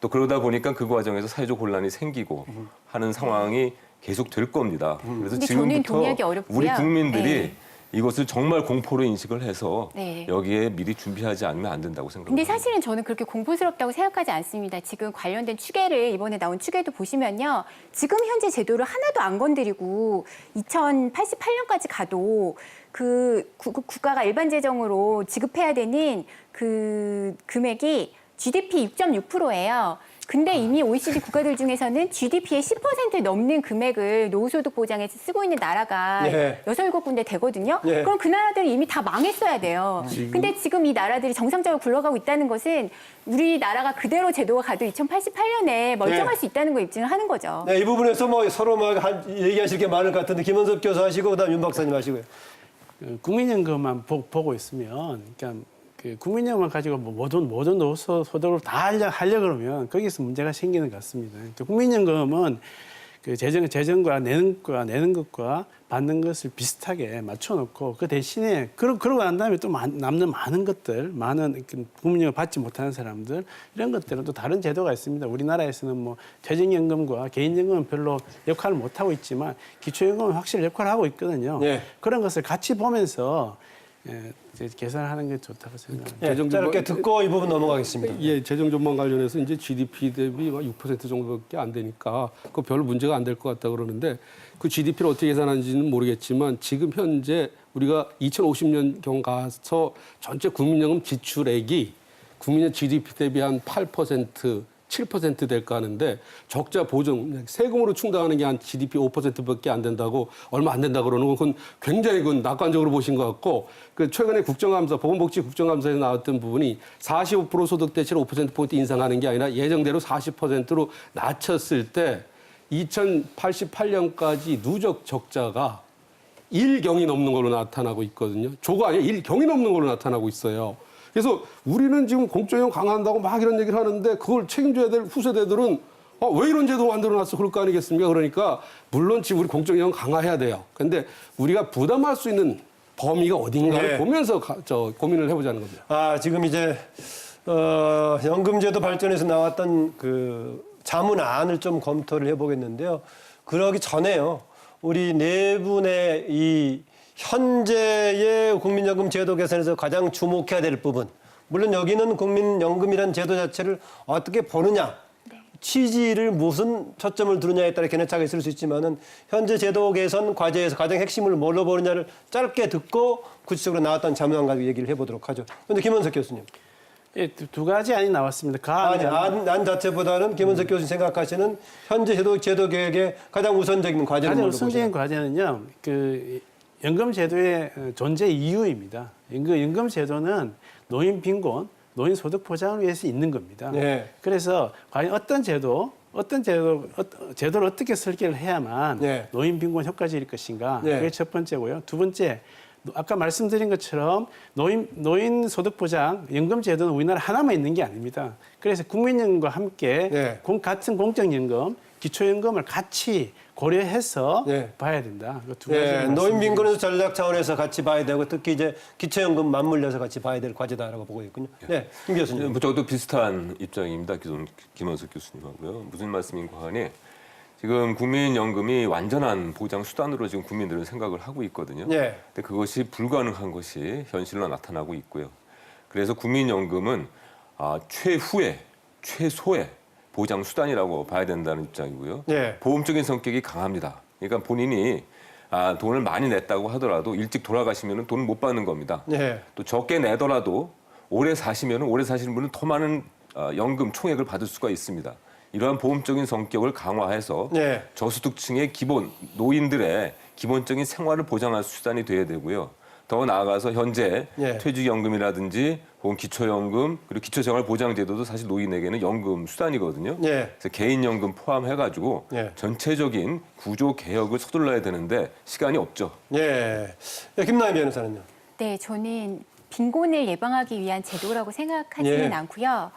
또 그러다 보니까 그 과정에서 사회적 혼란이 생기고 하는 상황이 계속 될 겁니다. 그래서 근데 저는 지금부터 동의하기 어렵고요. 우리 국민들이 네. 이것을 정말 공포로 인식을 해서 네. 여기에 미리 준비하지 않으면 안 된다고 근데 생각합니다. 사실은 저는 그렇게 공포스럽다고 생각하지 않습니다. 지금 관련된 추계를 이번에 나온 추계도 보시면요. 지금 현재 제도를 하나도 안 건드리고 2088년까지 가도 그 국가가 일반 재정으로 지급해야 되는 그 금액이 GDP 6.6%예요. 근데 이미 OECD 국가들 중에서는 GDP의 10% 넘는 금액을 노후소득 보장에 쓰고 있는 나라가 예. 6, 7군데 되거든요. 예. 그럼 그 나라들이 이미 다 망했어야 돼요. 근데 지금 이 나라들이 정상적으로 굴러가고 있다는 것은 우리나라가 그대로 제도가 가도 2088년에 멀쩡할 예. 수 있다는 걸 입증을 하는 거죠. 네, 이 부분에서 뭐 서로 뭐 얘기하실 게 많을 것 같은데 김원섭 교수 하시고 그다음 윤 박사님 하시고요. 국민연금만 보고 있으면, 그러니까 그 국민연금만 가지고 뭐 모든 노후소득을 다 하려 그러면 거기서 문제가 생기는 것 같습니다. 그러니까 국민연금은 그 재정과 내는 것과 받는 것을 비슷하게 맞춰놓고 그 대신에 그러고 난 다음에 또 남는 많은 것들, 많은 국민연금 받지 못하는 사람들 이런 것들은 또 다른 제도가 있습니다. 우리나라에서는 뭐 퇴직연금과 개인연금은 별로 역할을 못 하고 있지만 기초연금은 확실히 역할을 하고 있거든요. 네. 그런 것을 같이 보면서 계산하는 게 좋다고 생각합니다. 예, 짧게 듣고 이 부분 넘어가겠습니다. 예, 재정 전망 관련해서 이제 GDP 대비 6% 정도밖에 안 되니까 그 별 문제가 안 될 것 같다 그러는데 그 GDP를 어떻게 계산하는지는 모르겠지만 지금 현재 우리가 2050년경 가서 전체 국민연금 지출액이 국민의 GDP 대비 한 8%, 7% 될까 하는데 적자 보정, 세금으로 충당하는 게 한 GDP 5%밖에 안 된다고 얼마 안 된다고 그러는 건 그건 굉장히 낙관적으로 보신 것 같고 그 최근에 국정감사, 보건복지 국정감사에서 나왔던 부분이 45% 소득 대체를 5%포인트 인상하는 게 아니라 예정대로 40%로 낮췄을 때 2088년까지 누적 적자가 1경이 넘는 걸로 나타나고 있거든요. 조가 아니라 1경이 넘는 걸로 나타나고 있어요. 그래서 우리는 지금 공적형 강화한다고 막 이런 얘기를 하는데 그걸 책임져야 될 후세대들은 왜 이런 제도 만들어놨어 그럴 거 아니겠습니까? 그러니까 물론 지금 우리 공적형 강화해야 돼요. 근데 우리가 부담할 수 있는 범위가 어딘가를 네. 보면서 고민을 해보자는 겁니다. 아, 지금 이제 연금제도 발전에서 나왔던 그 자문안을 좀 검토를 해보겠는데요. 그러기 전에요. 우리 네 분의 이 현재의 국민연금 제도 개선에서 가장 주목해야 될 부분. 물론 여기는 국민연금이라는 제도 자체를 어떻게 보느냐, 취지를 무슨 초점을 두느냐에 따라 견해차가 있을 수 있지만은 현재 제도 개선 과제에서 가장 핵심을 뭘로 보느냐를 짧게 듣고 구체적으로 나왔던 자문안 가지고 얘기를 해보도록 하죠. 그런데 김원석 교수님. 예, 두 가지 안이 나왔습니다. 아니, 안 자체보다는 김원석 교수님 생각하시는 현재 제도 개혁의 가장 우선적인 과제는 가장 뭘로 우선적인 보시나요? 과제는요, 그 연금 제도의 존재 이유입니다. 연금 제도는 노인 빈곤, 노인 소득 보장을 위해서 있는 겁니다. 네. 그래서 과연 제도를 어떻게 설계를 해야만 네. 노인 빈곤 효과적일 것인가? 네. 그게 첫 번째고요. 두 번째, 아까 말씀드린 것처럼 노인 소득 보장 연금 제도는 우리나라 하나만 있는 게 아닙니다. 그래서 국민연금과 함께 네. 같은 공적연금, 기초연금을 같이 고려해서 네. 봐야 된다. 두 가지 예, 노인 빈곤에서 전략 차원에서 같이 봐야 되고 특히 이제 기초연금 맞물려서 같이 봐야 될 과제다라고 보고 있군요. 네, 김 교수님. 뭐 저도 비슷한 입장입니다. 김원석 교수님하고요. 무슨 말씀인가 하니 지금 국민연금이 완전한 보장 수단으로 지금 국민들은 생각을 하고 있거든요. 네. 근데 그것이 불가능한 것이 현실로 나타나고 있고요. 그래서 국민연금은 최소의 보장 수단이라고 봐야 된다는 입장이고요. 네. 보험적인 성격이 강합니다. 그러니까 본인이 돈을 많이 냈다고 하더라도 일찍 돌아가시면 돈을 못 받는 겁니다. 예. 또 적게 내더라도 오래 사시면 오래 사시는 분은 더 많은 연금 총액을 받을 수가 있습니다. 이러한 보험적인 성격을 강화해서 예. 저소득층의 기본 노인들의 기본적인 생활을 보장할 수단이 돼야 되고요. 더 나아가서 현재 예. 퇴직연금이라든지 혹은 기초연금 그리고 기초생활보장제도도 사실 노인에게는 연금 수단이거든요. 예. 그래서 개인연금 포함해가지고 예. 전체적인 구조 개혁을 서둘러야 되는데 시간이 없죠. 예. 김남희 변호사는요? 네, 저는 빈곤을 예방하기 위한 제도라고 생각하지는 예. 않고요.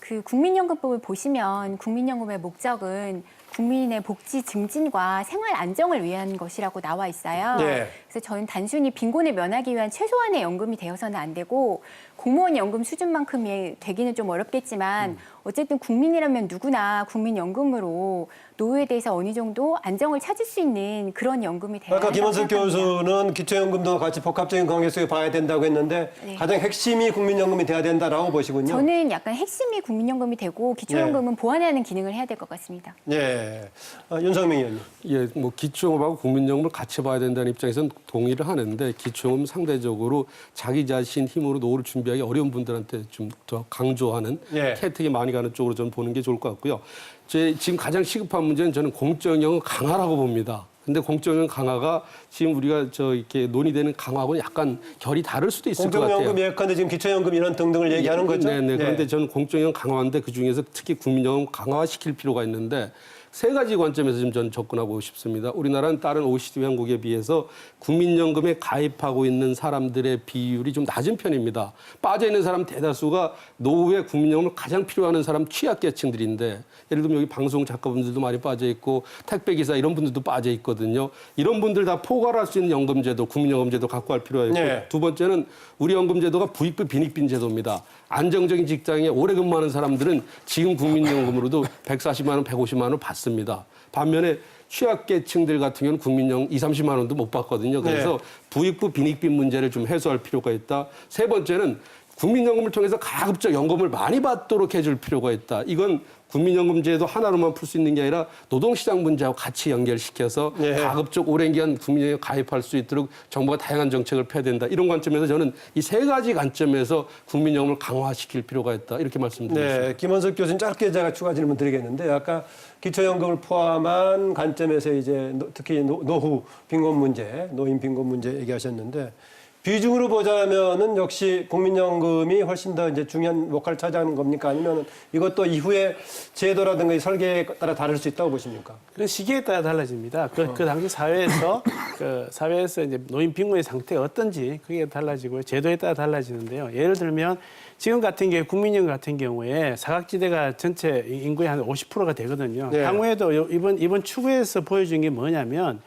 그 국민연금법을 보시면 국민연금의 목적은 국민의 복지 증진과 생활 안정을 위한 것이라고 나와 있어요. 예. 그래서 저는 단순히 빈곤을 면하기 위한 최소한의 연금이 되어서는 안 되고 공무원 연금 수준만큼이 되기는 좀 어렵겠지만 어쨌든 국민이라면 누구나 국민연금으로 노후에 대해서 어느 정도 안정을 찾을 수 있는 그런 연금이 되어야 아까 한다고 김원석 생각합니다. 교수는 기초연금도 같이 복합적인 관계 속에 봐야 된다고 했는데 네. 가장 핵심이 국민연금이 돼야 된다라고 보시군요. 저는 약간 핵심이 국민연금이 되고 기초연금은 보완하는 기능을 해야 될 것 같습니다. 예. 윤석명 의원님. 예, 뭐 기초연금하고 국민연금을 같이 봐야 된다는 입장에서는 동의를 하는데 기초연금 상대적으로 자기 자신 힘으로 노후를 준비하기 어려운 분들한테 좀 더 강조하는 예. 혜택이 많이 가는 쪽으로 저는 보는 게 좋을 것 같고요. 지금 가장 시급한 문제는 저는 공적연금 강화라고 봅니다. 근데 공적연금 강화가 지금 우리가 이렇게 논의되는 강화하고는 약간 결이 다를 수도 있을 것 같아요. 공적연금 예컨대 지금 기초연금 이런 등등을 얘기하는 거죠? 네. 예. 그런데 저는 공적연금 강화인데 그중에서 특히 국민연금 강화시킬 필요가 있는데 세 가지 관점에서 지금 저는 접근하고 싶습니다. 우리나라는 다른 OECD 회원국에 비해서 국민연금에 가입하고 있는 사람들의 비율이 좀 낮은 편입니다. 빠져 있는 사람 대다수가 노후에 국민연금을 가장 필요하는 사람 취약계층들인데 예를 들면 여기 방송 작가분들도 많이 빠져 있고 택배기사 이런 분들도 빠져 있거든요. 이런 분들 다 포괄할 수 있는 연금제도, 국민연금제도 갖고 갈 필요가 있고 네. 두 번째는 우리 연금제도가 부익부 빈익빈 제도입니다. 안정적인 직장에 오래 근무하는 사람들은 지금 국민연금으로도 140만 원, 150만 원 받습니다. 반면에 취약계층들 같은 경우는 국민연금 20, 30만 원도 못 받거든요. 그래서 부익부 빈익빈 문제를 좀 해소할 필요가 있다. 세 번째는 국민연금을 통해서 가급적 연금을 많이 받도록 해줄 필요가 있다. 이건 국민연금제도 하나로만 풀 수 있는 게 아니라 노동시장 문제하고 같이 연결시켜서 예. 가급적 오랜 기간 국민연금 가입할 수 있도록 정부가 다양한 정책을 펴야 된다. 이런 관점에서 저는 이 세 가지 관점에서 국민연금을 강화시킬 필요가 있다. 이렇게 말씀드리겠습니다. 네, 김원석 교수님 짧게 제가 추가 질문 드리겠는데 아까 기초연금을 포함한 관점에서 이제 특히 노후 빈곤 문제, 노인 빈곤 문제 얘기하셨는데 비중으로 보자면은 역시 국민연금이 훨씬 더 이제 중요한 역할을 차지하는 겁니까? 아니면 이것도 이후에 제도라든가 이 설계에 따라 다를 수 있다고 보십니까? 그 시기에 따라 달라집니다. 그 당시 사회에서 사회에서 이제 노인 빈곤의 상태가 어떤지 그게 달라지고요. 제도에 따라 달라지는데요. 예를 들면 지금 같은 경우 국민연금 같은 경우에 사각지대가 전체 인구의 한 50%가 되거든요. 네. 향후에도 이번 추구에서 보여준 게 뭐냐면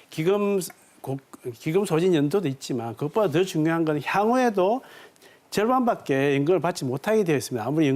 기금 소진 연도도 있지만 그것보다 더 중요한 건 향후에도 절반밖에 연금을 받지 못하게 되어 있습니다. 아무리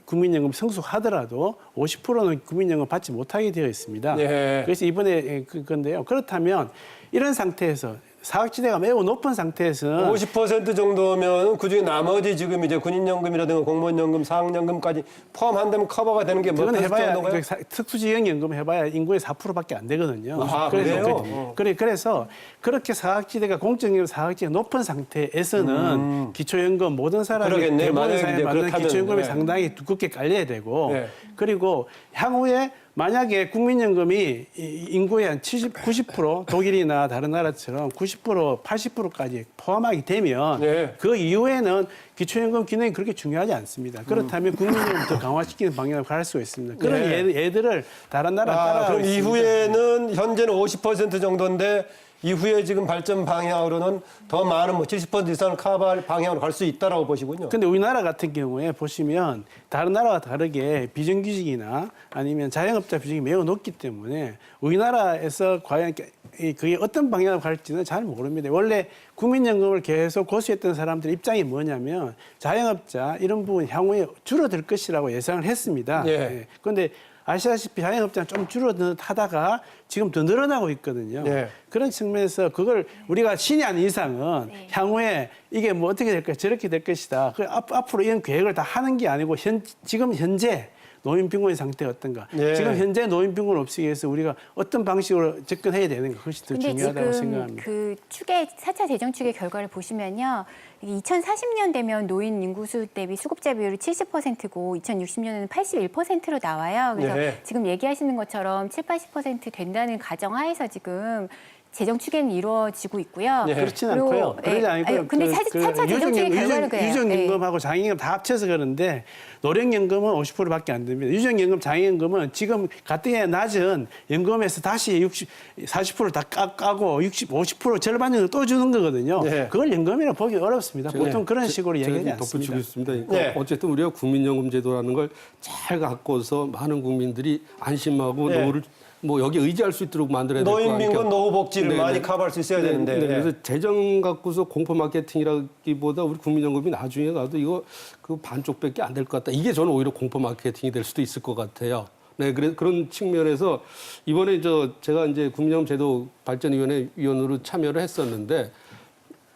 국민연금 성숙하더라도 50%는 국민연금 받지 못하게 되어 있습니다. 네. 그래서 이번에 그건데요. 그렇다면 이런 상태에서 사각지대가 매우 높은 상태에서는 50% 정도면 그중에 나머지 지금 이제 군인연금이라든가 공무원연금, 사학연금까지 포함한다면 커버가 되는 게 몇 그건 퍼센트 해봐야 정도가요? 특수지역연금 해봐야 인구의 4%밖에 안 되거든요. 아, 그래요? 그래서 그렇게 사각지대가 공적연금 사각지대가 높은 상태에서는 기초연금 모든 사람이 그러겠네. 대부분의 만약에 사람이 이제 받는 그렇다면, 기초연금이 네. 상당히 두껍게 깔려야 되고 네. 그리고 향후에 만약에 국민연금이 인구의 한 70, 90% 독일이나 다른 나라처럼 90%, 80%까지 포함하게 되면 네. 그 이후에는 기초연금 기능이 그렇게 중요하지 않습니다. 그렇다면 국민연금 더 강화시키는 방향으로 갈 수가 있습니다. 그런 네. 예들을 다른 나라 따라가고 그럼 있습니다. 이후에는 현재는 50% 정도인데 이후에 지금 발전 방향으로는 더 많은 70% 이상을 커버할 방향으로 갈 수 있다라고 보시군요. 근데 우리나라 같은 경우에 보시면 다른 나라와 다르게 비정규직이나 아니면 자영업자 비중이 매우 높기 때문에 우리나라에서 과연 그게 어떤 방향으로 갈지는 잘 모릅니다. 원래 국민연금을 계속 고수했던 사람들의 입장이 뭐냐면 자영업자 이런 부분 향후에 줄어들 것이라고 예상을 했습니다. 예. 그런데 아시다시피 자영업자는 좀 줄어들하다가 지금 더 늘어나고 있거든요. 네. 그런 측면에서 그걸 우리가 신이 아닌 이상은 네. 향후에 이게 뭐 어떻게 될 것이다, 저렇게 될 것이다. 그 앞으로 이런 계획을 다 하는 게 아니고 지금 현재 노인 빈곤의 상태가 어떤가. 예. 지금 현재 노인 빈곤을 없애기 위해서 우리가 어떤 방식으로 접근해야 되는가 그것이 더 근데 중요하다고 지금 생각합니다. 그 추계 4차 재정 추계 결과를 보시면요. 2040년 되면 노인 인구수 대비 수급자 비율이 70%고 2060년에는 81%로 나와요. 그래서 네. 지금 얘기하시는 것처럼 7, 80% 된다는 가정하에서 지금 재정 추계는 이루어지고 있고요. 네. 그렇지는 그리고, 않고요. 그러지 예, 않고 아니, 근데 4차 재정 추계 결과는 그래요. 유정연금하고 장애인금 다 합쳐서 그런데 노령연금은 50%밖에 안 됩니다. 유정연금, 장애인금은 지금 가뜩이나 낮은 연금에서 다시 40%를 다 까고 50% 절반 정도 또 주는 거거든요. 네. 그걸 연금이라 보기 어렵습니다. 보통 그런 식으로 제가 얘기하지 좀 덧붙이고 않습니다. 있습니다. 그러니까 네. 어쨌든 우리가 국민연금 제도라는 걸 잘 갖고서 많은 국민들이 안심하고 네. 노후를 뭐 여기 의지할 수 있도록 만들어야 될 거 노인 아닙니까? 빈곤, 노후 복지를 네네. 많이 커버할 수 있어야 되는데. 네, 예. 그래서 재정 갖고서 공포 마케팅이라기보다 우리 국민연금이 나중에 가도 이거 그 반쪽밖에 안 될 것 같다. 이게 저는 오히려 공포 마케팅이 될 수도 있을 것 같아요. 네, 그런 측면에서 이번에 제가 이제 국민연금 제도 발전위원회 위원으로 참여를 했었는데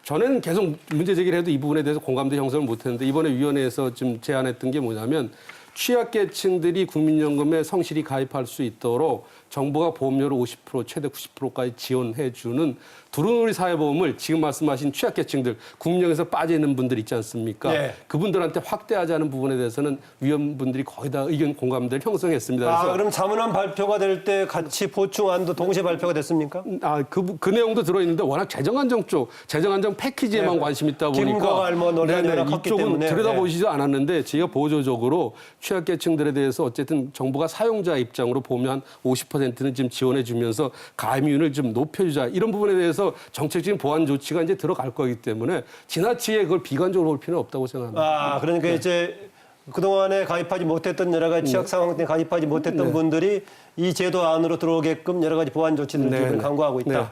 전에는 계속 문제 제기를 해도 이 부분에 대해서 공감대 형성을 못했는데 이번에 위원회에서 좀 제안했던 게 뭐냐면 취약계층들이 국민연금에 성실히 가입할 수 있도록 정부가 보험료를 50% 최대 90%까지 지원해주는 두루누리 사회보험을 지금 말씀하신 취약계층들 국민연금에서 빠져 있는 분들 있지 않습니까? 네. 그분들한테 확대하자는 부분에 대해서는 위원분들이 거의 다 의견 공감대를 형성했습니다. 아, 그래서 그럼 자문안 발표가 될 때 같이 보충안도 동시에 발표가 됐습니까? 그 내용도 들어있는데 워낙 재정안정 쪽, 재정안정 패키지에만 네. 관심 있다 보니까 김광할 뭐 논란이 워낙 컸기 이쪽은 때문에. 들여다보시지도 않았는데 제가 보조적으로 취약계층들에 대해서 어쨌든 정부가 사용자 입장으로 보면 한 50%는 지금 지원해 주면서 가입률을 좀 높여주자 이런 부분에 대해서 정책적인 보완 조치가 이제 들어갈 거기 때문에 지나치게 그걸 비관적으로 볼 필요는 없다고 생각합니다. 아, 그러니까 이제 그동안에 가입하지 못했던 여러 가지 취약 상황 때문에 가입하지 못했던 분들이 이 제도 안으로 들어오게끔 여러 가지 보완 조치들을 네, 기본 네. 강구하고 있다. 네.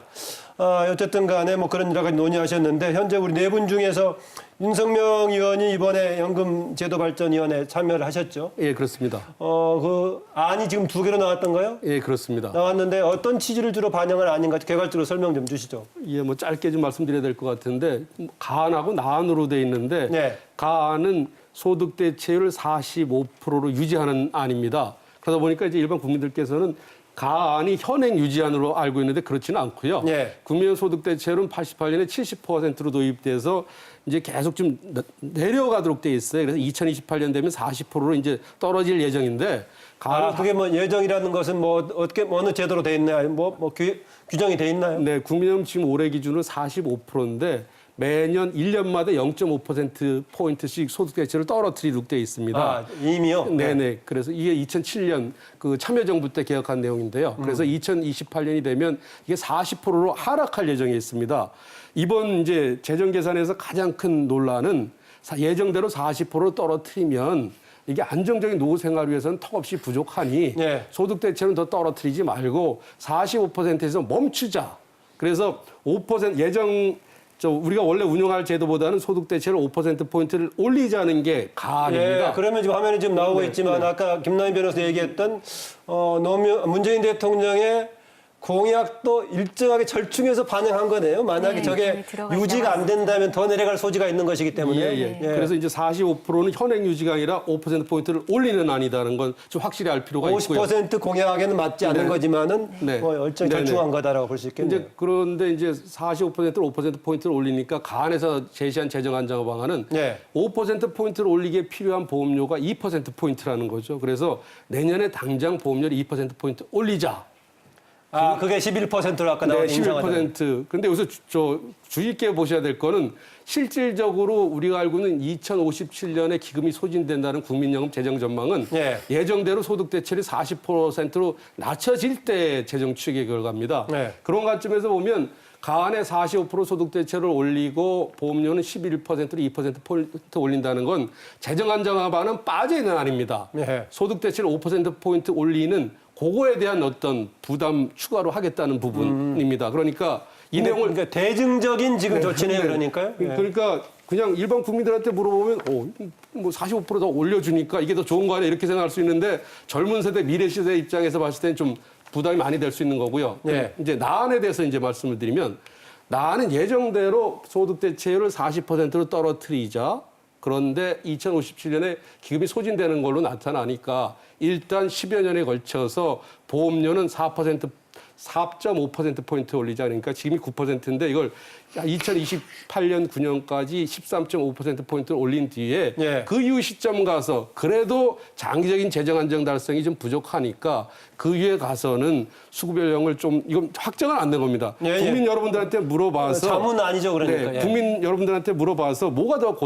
아, 어쨌든 간에 뭐 그런 여러 가지 논의하셨는데 현재 우리 네 분 중에서 윤석명 의원이 이번에 연금제도발전위원회 참여를 하셨죠. 예, 그렇습니다. 그 안이 지금 2개로 나왔던가요? 예, 그렇습니다. 나왔는데 어떤 취지를 주로 반영한 아닌가 개괄적으로 설명 좀 주시죠. 예, 뭐 짧게 좀 말씀드려야 될 것 같은데 가안하고 나안으로 돼 있는데 네. 가안은 소득 대체율을 45%로 유지하는 안입니다. 그러다 보니까 이제 일반 국민들께서는 가안이 현행 유지안으로 알고 있는데 그렇지는 않고요. 네. 국민 소득 대체율은 88년에 70%로 도입돼서 이제 계속 좀 내려가도록 돼 있어요. 그래서 2028년 되면 40%로 이제 떨어질 예정인데 아, 그게 뭐 예정이라는 것은 뭐 어떻게 어느 제도로 돼 있나요? 규정이 돼 있나요? 네, 국민연금 지금 올해 기준으로 45%인데 매년 1년마다 0.5%포인트씩 소득 대체를 떨어뜨리도록 되어 있습니다. 아, 이미요? 네네. 그래서 이게 2007년 그 참여정부 때 개혁한 내용인데요. 그래서 2028년이 되면 이게 40%로 하락할 예정에 있습니다. 이번 이제 재정 계산에서 가장 큰 논란은 예정대로 40%로 떨어뜨리면 이게 안정적인 노후 생활을 위해서는 턱없이 부족하니 네. 소득 소득 대체는 더 떨어뜨리지 말고 45%에서 멈추자. 그래서 5% 우리가 원래 운영할 제도보다는 소득 대체를 5%포인트를 올리자는 게 가안입니다. 예, 그러면 지금 화면에 지금 나오고 네, 있지만 네. 아까 김남희 변호사 얘기했던 문재인 대통령의 공약도 일정하게 절충해서 반영한 거네요. 만약에 네, 저게 들어가 유지가 안 있다고 된다면 더 내려갈 소지가 있는 것이기 때문에. 예. 그래서 이제 45%는 현행 유지가 아니라 5%포인트를 올리는 안이다라는 건 좀 확실히 알 필요가 있고요. 50% 공약에는 맞지 않는 네. 거지만은 네. 뭐 일정 네, 절충한 네. 거다라고 볼 수 있겠네요. 이제 그런데 이제 45%를 5%포인트를 올리니까 가안에서 제시한 재정 안정 방안은 네. 5%포인트를 올리기에 필요한 보험료가 2%포인트라는 거죠. 그래서 내년에 당장 보험료를 2%포인트 올리자. 아, 그게 11%로 아까 나온 네, 인상하다. 11%. 근데 여기서 주의 있게 보셔야 될 거는 실질적으로 우리가 알고 있는 2057년에 기금이 소진된다는 국민연금 재정 전망은 네. 예정대로 소득 대체율이 40%로 낮춰질 때 재정 추계 결과입니다. 네. 그런 관점에서 보면 가안에 45% 소득 대체를 올리고 보험료는 11%로 2%포인트 올린다는 건 재정 안정화반은 빠져 있는 안입니다. 네. 소득 대체를 5%포인트 올리는 그거에 대한 어떤 부담 추가로 하겠다는 부분입니다. 그러니까 이 내용을 그러니까 대증적인 지금 조치네요. 그러니까요. 예. 그러니까 그냥 일반 국민들한테 물어보면 뭐 45%더 올려주니까 이게 더 좋은 거 아니야 이렇게 생각할 수 있는데 젊은 세대 미래 시대 입장에서 봤을 때는 좀 부담이 많이 될 수 있는 거고요. 네. 이제 나안에 대해서 이제 말씀을 드리면 나안은 예정대로 소득 대체율을 40%로 떨어뜨리자. 그런데 2057년에 기금이 소진되는 걸로 나타나니까 일단 10여 년에 걸쳐서 보험료는 4.5%포인트 올리자. 그러니까 지금이 9%인데 이걸 2028년 9년까지 13.5%포인트를 올린 뒤에 예. 그 이후 시점 가서 그래도 장기적인 재정 안정 달성이 좀 부족하니까 그 이후에 가서는 수급 연령을 좀 이건 확정은 안 된 겁니다. 예, 예. 국민 여러분들한테 물어봐서 자문 아니죠, 그러니까. 네, 예. 국민 여러분들한테 물어봐서 뭐가 더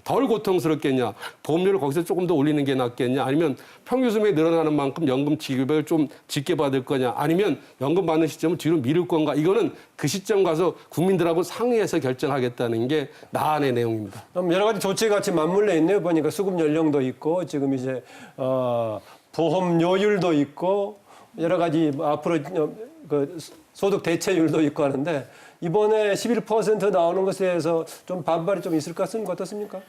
덜 고통스럽겠냐? 보험료를 거기서 조금 더 올리는 게 낫겠냐? 아니면 평균 수명이 늘어나는 만큼 연금 지급을 좀 짙게 받을 거냐? 아니면 연금 받는 시점을 뒤로 미룰 건가? 이거는 그 시점 가서 국민들하고 상의해서 결정하겠다는 게 나안의 내용입니다. 그럼 여러 가지 조치가 같이 맞물려 있네요. 보니까 수급 연령도 있고 지금 이제 보험료율도 있고 여러 가지 앞으로 그 소득 대체율도 있고 하는데 이번에 11% 나오는 것에 대해서 좀 반발이 좀 있을 것 같습니까? 어떻습니까?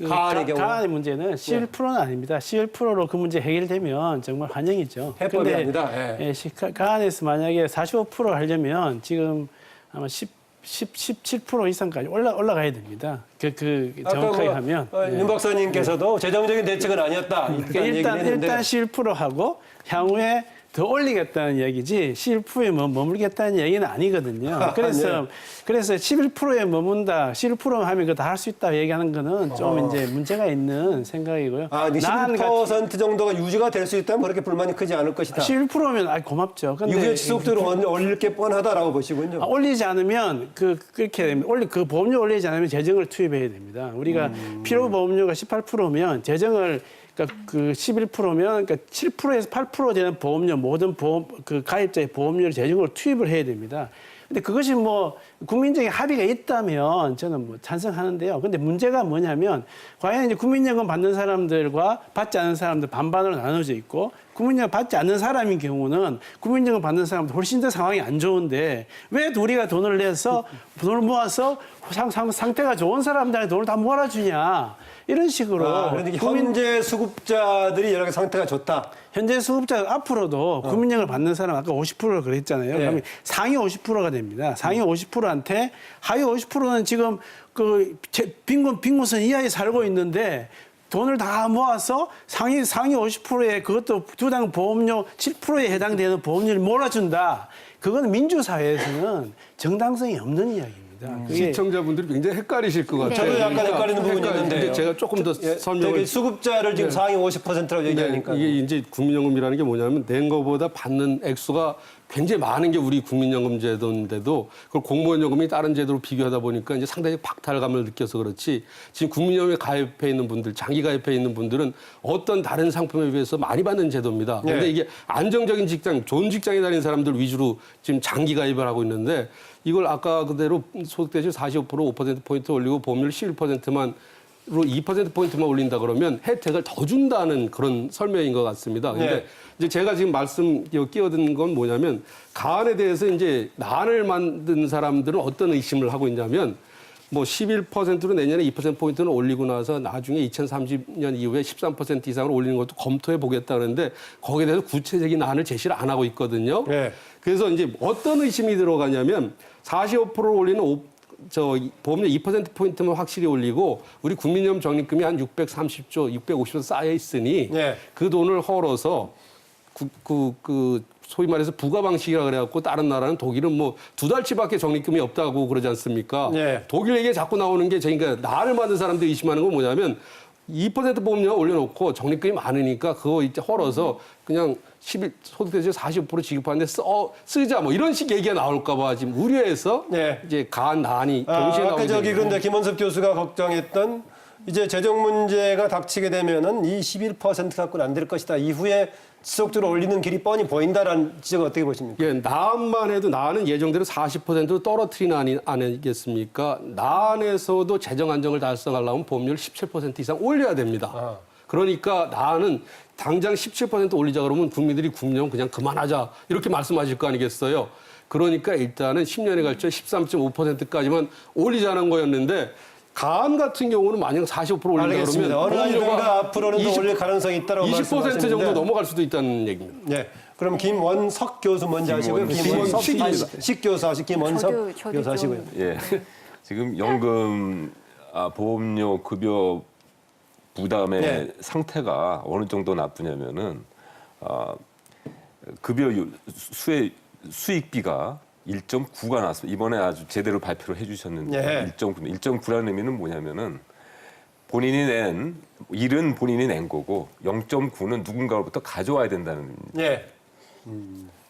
가안의 경우 가안의 문제는 11%는 아닙니다. 11%로 그 문제 해결되면 정말 환영이죠. 해법이 근데, 아니다. 예. 가안에서 만약에 45% 하려면 지금 아마 17% 이상까지 올라가야 됩니다. 정확하게 하면. 윤 박사님께서도 재정적인 대책은 아니었다. 그러니까 일단 11%하고 향후에 더 올리겠다는 얘기지 11%에 머물겠다는 얘기는 아니거든요. 그래서 11%에 머문다, 11% 하면 그거 다 할 수 있다 얘기하는 거는 좀 이제 문제가 있는 생각이고요. 11% 정도가 유지가 될 수 있다면 그렇게 불만이 크지 않을 것이다. 11%면 고맙죠. 근데 이후에 지속적으로 올릴 게 뻔하다라고 보시군요. 올리지 않으면 그렇게 되면 그 보험료 올리지 않으면 재정을 투입해야 됩니다. 우리가 필요 보험료가 18%면 재정을 그러니까 그 11%면 그러니까 7%에서 8% 되는 보험료 모든 가입자의 보험료를 재정으로 투입을 해야 됩니다. 근데 그것이 뭐 국민적인 합의가 있다면 저는 뭐 찬성하는데요. 근데 문제가 뭐냐면 과연 이제 국민연금 받는 사람들과 받지 않는 사람들 반반으로 나눠져 있고 국민연금 받지 않는 사람인 경우는 국민연금 받는 사람들 훨씬 더 상황이 안 좋은데 왜 우리가 돈을 내서 돈을 모아서 상태가 좋은 사람들한테 돈을 다 몰아주냐. 이런 식으로 그러니까 현재 수급자들이 여러 개 상태가 좋다. 현재 수급자 앞으로도 국민연금을 받는 사람 아까 50%를 그랬잖아요. 그러면 상위 50%가 됩니다. 상위 50%한테 하위 50%는 지금 빈곤선 이하에 살고 있는데 돈을 다 모아서 상위 50%에 그것도 두당 보험료 7%에 해당되는 보험료를 몰아준다. 그건 민주사회에서는 정당성이 없는 이야기입니다. 시청자분들이 굉장히 헷갈리실 것 같아요. 저도 약간 헷갈리는 부분이 있는데요. 제가 조금 더 설명을. 수급자를 지금 상위 50%라고 얘기하니까. 이게 이제 국민연금이라는 게 뭐냐면 낸 거보다 받는 액수가 굉장히 많은 게 우리 국민연금 제도인데도 그걸 공무원 연금이 다른 제도로 비교하다 보니까 이제 상당히 박탈감을 느껴서 그렇지 지금 국민연금에 가입해 있는 분들, 장기 가입해 있는 분들은 어떤 다른 상품에 비해서 많이 받는 제도입니다. 그런데 이게 안정적인 직장, 좋은 직장에 다니는 사람들 위주로 지금 장기 가입을 하고 있는데 이걸 아까 그대로 소득대출 45% 5%포인트 올리고 보험료를 11%만 로 2%포인트만 올린다 그러면 혜택을 더 준다는 그런 설명인 것 같습니다. 근데 이제 제가 지금 끼어든 건 뭐냐면 가안에 대해서 이제 나안을 만든 사람들은 어떤 의심을 하고 있냐면 뭐 11%로 내년에 2%포인트는 올리고 나서 나중에 2030년 이후에 13% 이상으로 올리는 것도 검토해 보겠다 그러는데 거기에 대해서 구체적인 안을 제시를 안 하고 있거든요. 그래서 이제 어떤 의심이 들어가냐면 45%를 올리는 보험료 2%포인트만 확실히 올리고 우리 국민연금 적립금이 한 630조, 650조 쌓여 있으니 그 돈을 헐어서 소위 말해서 부가 방식이라 그래갖고 다른 나라는 독일은 뭐 2달치밖에 적립금이 없다고 그러지 않습니까? 독일 얘기가 자꾸 나오는 게 그러니까 나를 만든 사람들이 의심하는 건 뭐냐면 2% 보험료 올려놓고 적립금이 많으니까 그거 이제 헐어서 그냥 소득대출 45% 지급하는데 쓰자 뭐 이런 식 얘기가 나올까봐 지금 우려해서 이제 나안이 동시에 나오게 됩니다. 그런데 김원섭 교수가 걱정했던 이제 재정 문제가 닥치게 되면은 이 11% 갖고는 안 될 것이다. 이후에 지속적으로 올리는 길이 뻔히 보인다라는 지적을 어떻게 보십니까? 나안만 해도 나안은 예정대로 40%로 떨어뜨리는 아니겠습니까? 나안에서도 재정 안정을 달성하려면 보험료를 17% 이상 올려야 됩니다. 그러니까 나안은 당장 17% 올리자 그러면 국민들이 국민연금 그냥 그만하자 이렇게 말씀하실 거 아니겠어요? 그러니까 일단은 10년에 걸쳐 13.5%까지만 올리자는 거였는데 가안 같은 경우는 만약 45% 올린다 그러면 어느 날인가 앞으로는 더 올릴 가능성이 있다고 20% 정도 넘어갈 수도 있다는 얘기입니다. 네. 그럼 김원석 교수 먼저 하시고요. 김원식 교수 하시고 김원석 교수 하시고요. 지금 연금 보험료 급여 부담의 네. 상태가 어느 정도 나쁘냐면은 급여 수익비가 1.9가 나왔습니다. 이번에 아주 제대로 발표를 해주셨는데 네. 1.9라는 의미는 뭐냐면은 일은 본인이 낸 거고 0.9는 누군가로부터 가져와야 된다는 예.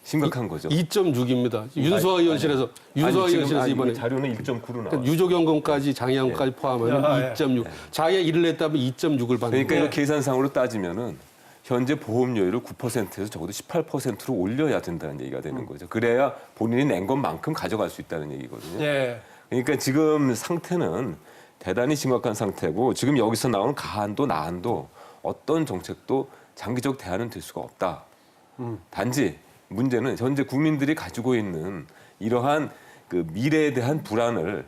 심각한 거죠. 2.6입니다. 윤소아 의원실에서 이번에 자료는 1.9로 나와요. 유족연금까지 장애연금까지 포함하면 아, 예. 2.6. 자기가 일을 했다면 2.6을 받는 그러니까 거예요. 이거 계산상으로 따지면은 현재 보험료율을 9%에서 적어도 18%로 올려야 된다는 얘기가 되는 거죠. 그래야 본인이 낸 것만큼 가져갈 수 있다는 얘기거든요. 예. 그러니까 지금 상태는 대단히 심각한 상태고 지금 여기서 나오는 가한도 나한도 어떤 정책도 장기적 대안은 될 수가 없다. 단지 문제는 현재 국민들이 가지고 있는 이러한 그 미래에 대한 불안을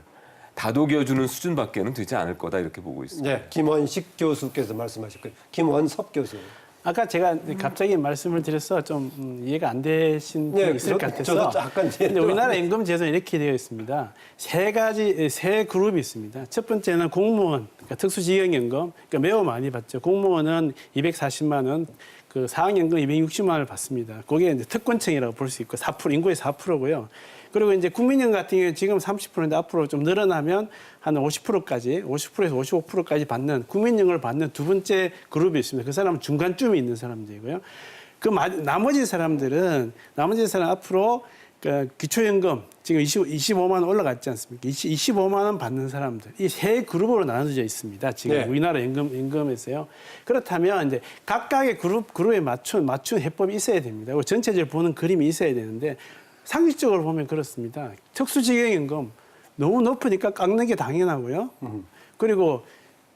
다독여주는 수준밖에는 되지 않을 거다 이렇게 보고 있습니다. 예. 김원식 교수께서 말씀하셨고요. 김원섭 교수. 아까 제가 갑자기 말씀을 드려서 좀 이해가 안 되신 분이 있을 것 같아서. 저도 약간 근데 우리나라 임금제도는 이렇게 되어 있습니다. 세 그룹이 있습니다. 첫 번째는 공무원, 그러니까 특수지역연금, 그러니까 매우 많이 받죠. 공무원은 240만 원, 그 사학연금 260만 원을 받습니다. 그게 이제 특권층이라고 볼 수 있고 4%, 인구의 4%고요. 그리고 이제 국민연금 같은 경우에 지금 30%인데 앞으로 좀 늘어나면 한 50%까지, 50%에서 55%까지 받는 국민연금을 받는 두 번째 그룹이 있습니다. 그 사람은 중간쯤에 있는 사람들이고요. 나머지 사람 앞으로 그 기초연금 지금 25만 원 올라갔지 않습니까? 25만 원 받는 사람들 이 세 그룹으로 나눠져 있습니다. 지금 네. 우리나라 임금에서요. 그렇다면 이제 각각의 그룹에 맞춘 해법이 있어야 됩니다. 그리고 전체적으로 보는 그림이 있어야 되는데 상식적으로 보면 그렇습니다. 특수지역연금 너무 높으니까 깎는 게 당연하고요. 그리고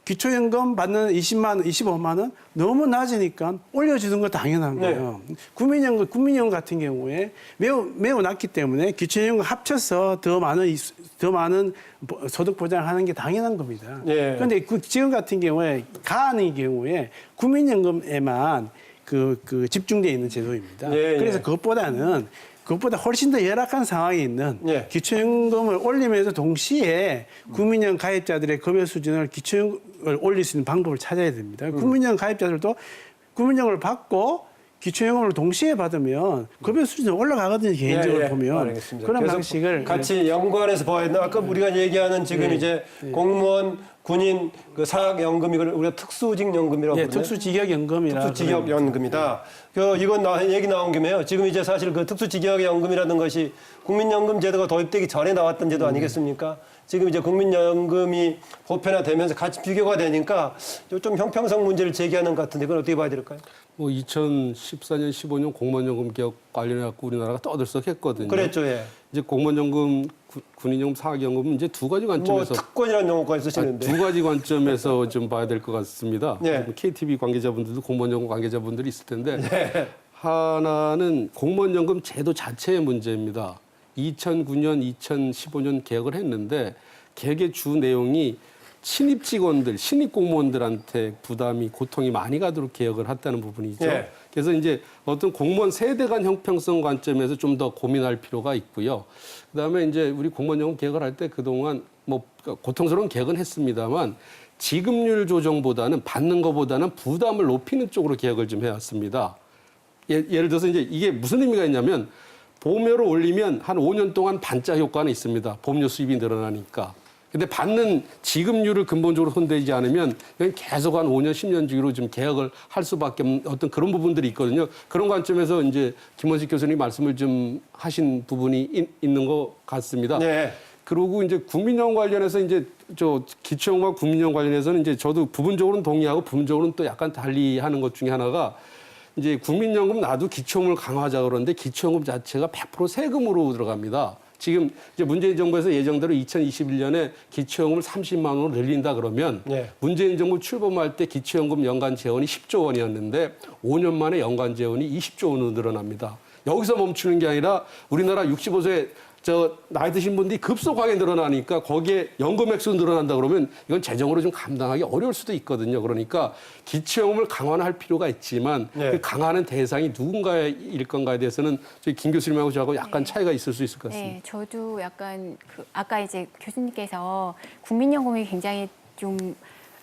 기초연금 받는 25만 원 너무 낮으니까 올려주는 거 당연한 거예요. 국민연금 같은 경우에 매우 낮기 때문에 기초연금 합쳐서 더 많은 소득 보장을 하는 게 당연한 겁니다. 그런데 지금 같은 경우에 가하는 경우에 국민연금에만 집중되어 있는 제도입니다. 그래서 그것보다 훨씬 더 열악한 상황에 있는 기초연금을 올리면서 동시에 국민연금 가입자들의 급여 수준을 기초연금을 올릴 수 있는 방법을 찾아야 됩니다. 국민연금 가입자들도 국민연금을 받고 기초연금을 동시에 받으면 급여 수준이 올라가거든요. 개인적으로 보면. 알겠습니다. 그런 방식을 같이 연관해서 봐야 된다. 아까 우리가 얘기하는 지금 이제 공무원, 군인, 그 사학연금 이걸 우리가 특수직연금이라고 부르죠. 특수직역연금이라. 특수직역연금이다. 이건 얘기 나온 김에요. 지금 이제 사실 그 특수직역연금이라는 것이 국민연금 제도가 도입되기 전에 나왔던 제도 아니겠습니까? 지금 이제 국민연금이 보편화되면서 같이 비교가 되니까 좀 형평성 문제를 제기하는 것 같은데 그건 어떻게 봐야 될까요? 2014년, 15년 공무원연금 개혁 관련해갖고 우리나라가 떠들썩했거든요. 그랬죠, 예. 이제 공무원연금, 군인연금, 사학연금은 이제 두 가지 관점에서 특권이라는 용어까지 쓰시는데. 두 가지 관점에서 좀 봐야 될 것 같습니다. 네. KTV 관계자분들도 공무원연금 관계자분들이 있을 텐데 하나는 공무원연금 제도 자체의 문제입니다. 2009년, 2015년 개혁을 했는데 개혁의 주 내용이 신입 직원들, 신입 공무원들한테 부담이 고통이 많이 가도록 개혁을 했다는 부분이죠. 예. 그래서 이제 어떤 공무원 세대 간 형평성 관점에서 좀 더 고민할 필요가 있고요. 그다음에 이제 우리 공무원연금 개혁을 할 때 그동안 고통스러운 개혁은 했습니다만 지급률 조정보다는 받는 것보다는 부담을 높이는 쪽으로 개혁을 좀 해왔습니다. 예를 들어서 이제 이게 무슨 의미가 있냐면 보험료를 올리면 한 5년 동안 반짝 효과는 있습니다. 보험료 수입이 늘어나니까. 근데 받는 지급률을 근본적으로 손대지 않으면 그냥 계속 한 5년, 10년 주기로 좀 개혁을 할 수밖에 없는 어떤 그런 부분들이 있거든요. 그런 관점에서 이제 김원식 교수님이 말씀을 좀 하신 부분이 있는 것 같습니다. 네. 그리고 이제 국민연금 관련해서 이제 기초연금과 국민연금 관련해서는 이제 저도 부분적으로는 동의하고 부분적으로는 또 약간 달리 하는 것 중에 하나가 이제 국민연금 나도 기초연금을 강화하자 그러는데 기초연금 자체가 100% 세금으로 들어갑니다. 지금 이제 문재인 정부에서 예정대로 2021년에 기초연금을 30만 원으로 늘린다 그러면 문재인 정부 출범할 때 기초연금 연간 재원이 10조 원이었는데 5년 만에 연간 재원이 20조 원으로 늘어납니다. 여기서 멈추는 게 아니라 우리나라 65세 나이 드신 분들이 급속하게 늘어나니까 거기에 연금 액수가 늘어난다 그러면 이건 재정으로 좀 감당하기 어려울 수도 있거든요. 그러니까 기초연금을 강화할 필요가 있지만 그 강화하는 대상이 누군가일 건가에 대해서는 저희 김 교수님하고 저하고 약간 차이가 있을 수 있을 것 같습니다. 네, 저도 약간 아까 이제 교수님께서 국민연금이 굉장히 좀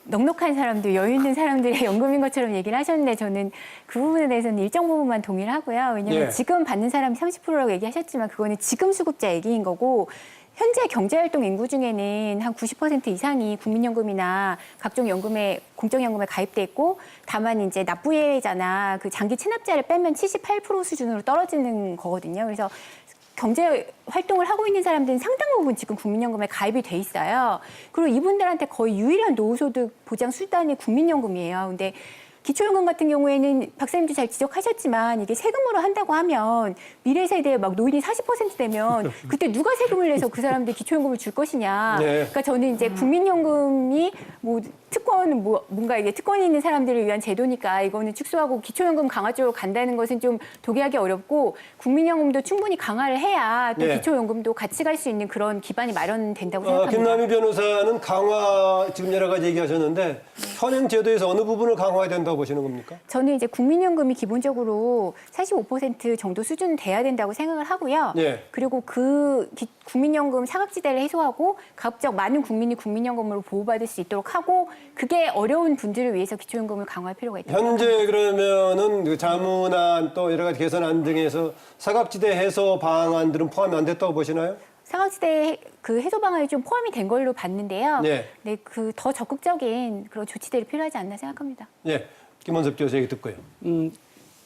넉넉한 사람들, 여유 있는 사람들의 연금인 것처럼 얘기를 하셨는데 저는 그 부분에 대해서는 일정 부분만 동의를 하고요. 왜냐하면 예. 지금 받는 사람이 30%라고 얘기하셨지만 그거는 지금 수급자 얘기인 거고 현재 경제활동 인구 중에는 한 90% 이상이 국민연금이나 각종 연금에 공적연금에 가입돼 있고 다만 이제 납부예외자나 그 장기 체납자를 빼면 78% 수준으로 떨어지는 거거든요. 그래서 경제 활동을 하고 있는 사람들은 상당 부분 지금 국민연금에 가입이 돼 있어요. 그리고 이분들한테 거의 유일한 노후소득 보장 수단이 국민연금이에요. 근데 기초연금 같은 경우에는 박사님도 잘 지적하셨지만 이게 세금으로 한다고 하면 미래 세대에 막 노인이 40% 되면 그때 누가 세금을 내서 그 사람들 기초연금을 줄 것이냐. 네. 그러니까 저는 이제 국민연금이 뭐 특권 뭔가 이게 특권이 있는 사람들을 위한 제도니까 이거는 축소하고 기초연금 강화 쪽으로 간다는 것은 좀 도개하기 어렵고 국민연금도 충분히 강화를 해야 또 네. 기초연금도 같이 갈 수 있는 그런 기반이 마련된다고 생각합니다. 김남희 변호사는 강화 지금 여러 가지 얘기하셨는데 현행 제도에서 어느 부분을 강화해야 된다고 보시는 겁니까? 저는 이제 국민연금이 기본적으로 45% 정도 수준 돼야 된다고 생각을 하고요. 예. 그리고 그 국민연금 사각지대를 해소하고 가급적 많은 국민이 국민연금으로 보호받을 수 있도록 하고 그게 어려운 분들을 위해서 기초연금을 강화할 필요가 있다고 생각합니다. 현재 그러면은 그 자문안 또 여러 가지 개선안 등에서 사각지대 해소 방안들은 포함이 안 됐다고 보시나요? 사각지대 그 해소 방안이 좀 포함이 된 걸로 봤는데요. 네. 네, 그 더 적극적인 그런 조치들이 필요하지 않나 생각합니다. 예. 김원섭 교수 얘기 듣고요.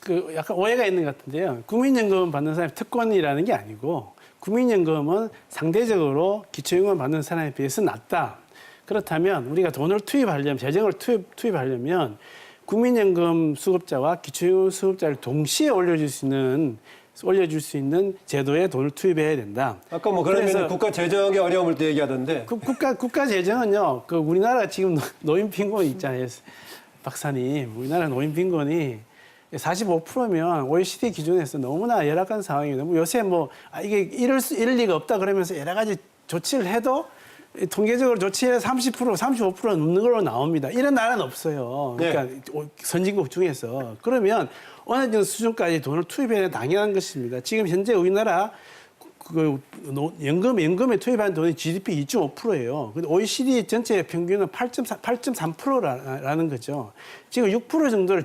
그 약간 오해가 있는 것 같은데요. 국민연금 받는 사람이 특권이라는 게 아니고 국민연금은 상대적으로 기초연금 받는 사람에 비해서 낮다. 그렇다면 우리가 돈을 투입하려면 재정을 투입하려면 국민연금 수급자와 기초연금 수급자를 동시에 올려줄 수 있는 제도에 돈을 투입해야 된다. 아까 뭐 그러면 그래서 국가 재정의 어려움을 또 얘기하던데. 국가 재정은요. 그 우리나라 지금 노인 빈곤 있잖아요. 박사님, 우리나라 노인 빈곤이 45%면 OECD 기준에서 너무나 열악한 상황이에요. 뭐 요새 뭐 이게 이럴 리가 없다 그러면서 여러 가지 조치를 해도 통계적으로 조치해서 35% 넘는 걸로 나옵니다. 이런 나라는 없어요. 그러니까 선진국 중에서. 그러면 어느 정도 수준까지 돈을 투입해야 당연한 것입니다. 지금 현재 우리나라 연금에 투입한 돈이 GDP 2.5%예요. 근데 OECD 전체 평균은 8.3%라는 거죠. 지금 6% 정도를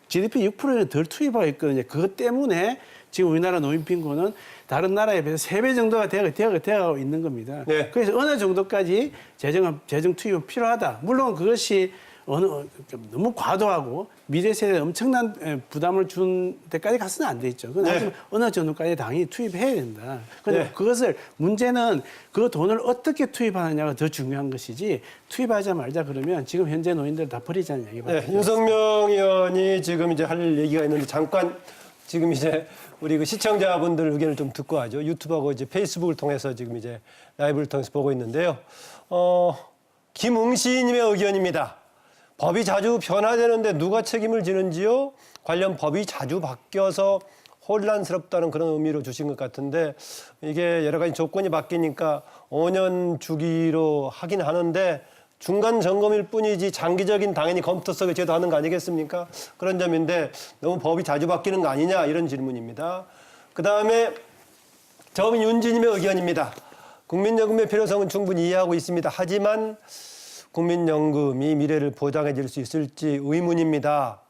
GDP 6%를 덜 투입하고 있거든요. 그것 때문에 지금 우리나라 노인 빈곤은 다른 나라에 비해서 3배 정도가 되어가고 있는 겁니다. 네. 그래서 어느 정도까지 재정 투입은 필요하다. 물론 그것이 너무 과도하고 미래 세대에 엄청난 부담을 준 데까지 가서는 안 되죠. 하지만 어느 정도까지 당연히 투입해야 된다. 그런데 그것을 문제는 그 돈을 어떻게 투입하느냐가 더 중요한 것이지 투입하자 말자 그러면 지금 현재 노인들 다 버리자는 얘기밖에. 네, 윤석명 의원이 지금 이제 할 얘기가 있는데 잠깐 지금 이제 우리 그 시청자분들 의견을 좀 듣고 하죠. 유튜브하고 이제 페이스북을 통해서 지금 이제 라이브를 통해서 보고 있는데요. 김응시님의 의견입니다. 법이 자주 변화되는데 누가 책임을 지는지요? 관련 법이 자주 바뀌어서 혼란스럽다는 그런 의미로 주신 것 같은데 이게 여러 가지 조건이 바뀌니까 5년 주기로 하긴 하는데 중간 점검일 뿐이지 장기적인 당연히 검토 속에 제도하는 거 아니겠습니까? 그런 점인데 너무 법이 자주 바뀌는 거 아니냐 이런 질문입니다. 그다음에 정윤진님의 의견입니다. 국민연금의 필요성은 충분히 이해하고 있습니다. 하지만 국민연금이 미래를 보장해 줄 수 있을지 의문입니다.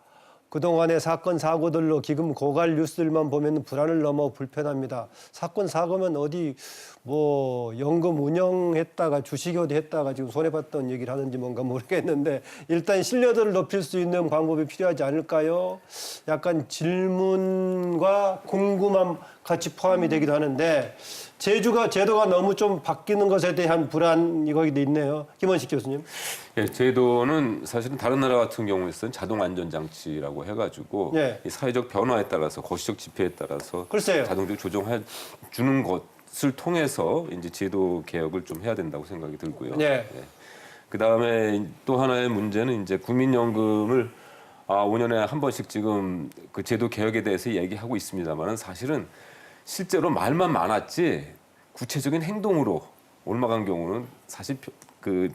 그동안의 사건, 사고들로 기금 고갈 뉴스들만 보면 불안을 넘어 불편합니다. 사건, 사고면 어디 뭐 연금 운영했다가 주식 어디 했다가 지금 손해봤던 얘기를 하는지 뭔가 모르겠는데 일단 신뢰도를 높일 수 있는 방법이 필요하지 않을까요? 약간 질문과 궁금함 같이 포함이 되기도 하는데 제도가 너무 좀 바뀌는 것에 대한 불안 이거기도 있네요. 김원식 교수님. 예, 제도는 사실은 다른 나라 같은 경우에는 자동 안전장치라고 해가지고 예. 이 사회적 변화에 따라서 거시적 지표에 따라서 글쎄요. 자동적으로 조정해 주는 것을 통해서 이제 제도 개혁을 좀 해야 된다고 생각이 들고요. 네. 예. 그 다음에 또 하나의 문제는 이제 국민연금을 5년에 한 번씩 지금 그 제도 개혁에 대해서 얘기하고 있습니다만은 사실은 실제로 말만 많았지 구체적인 행동으로 옮아간 경우는 사실 그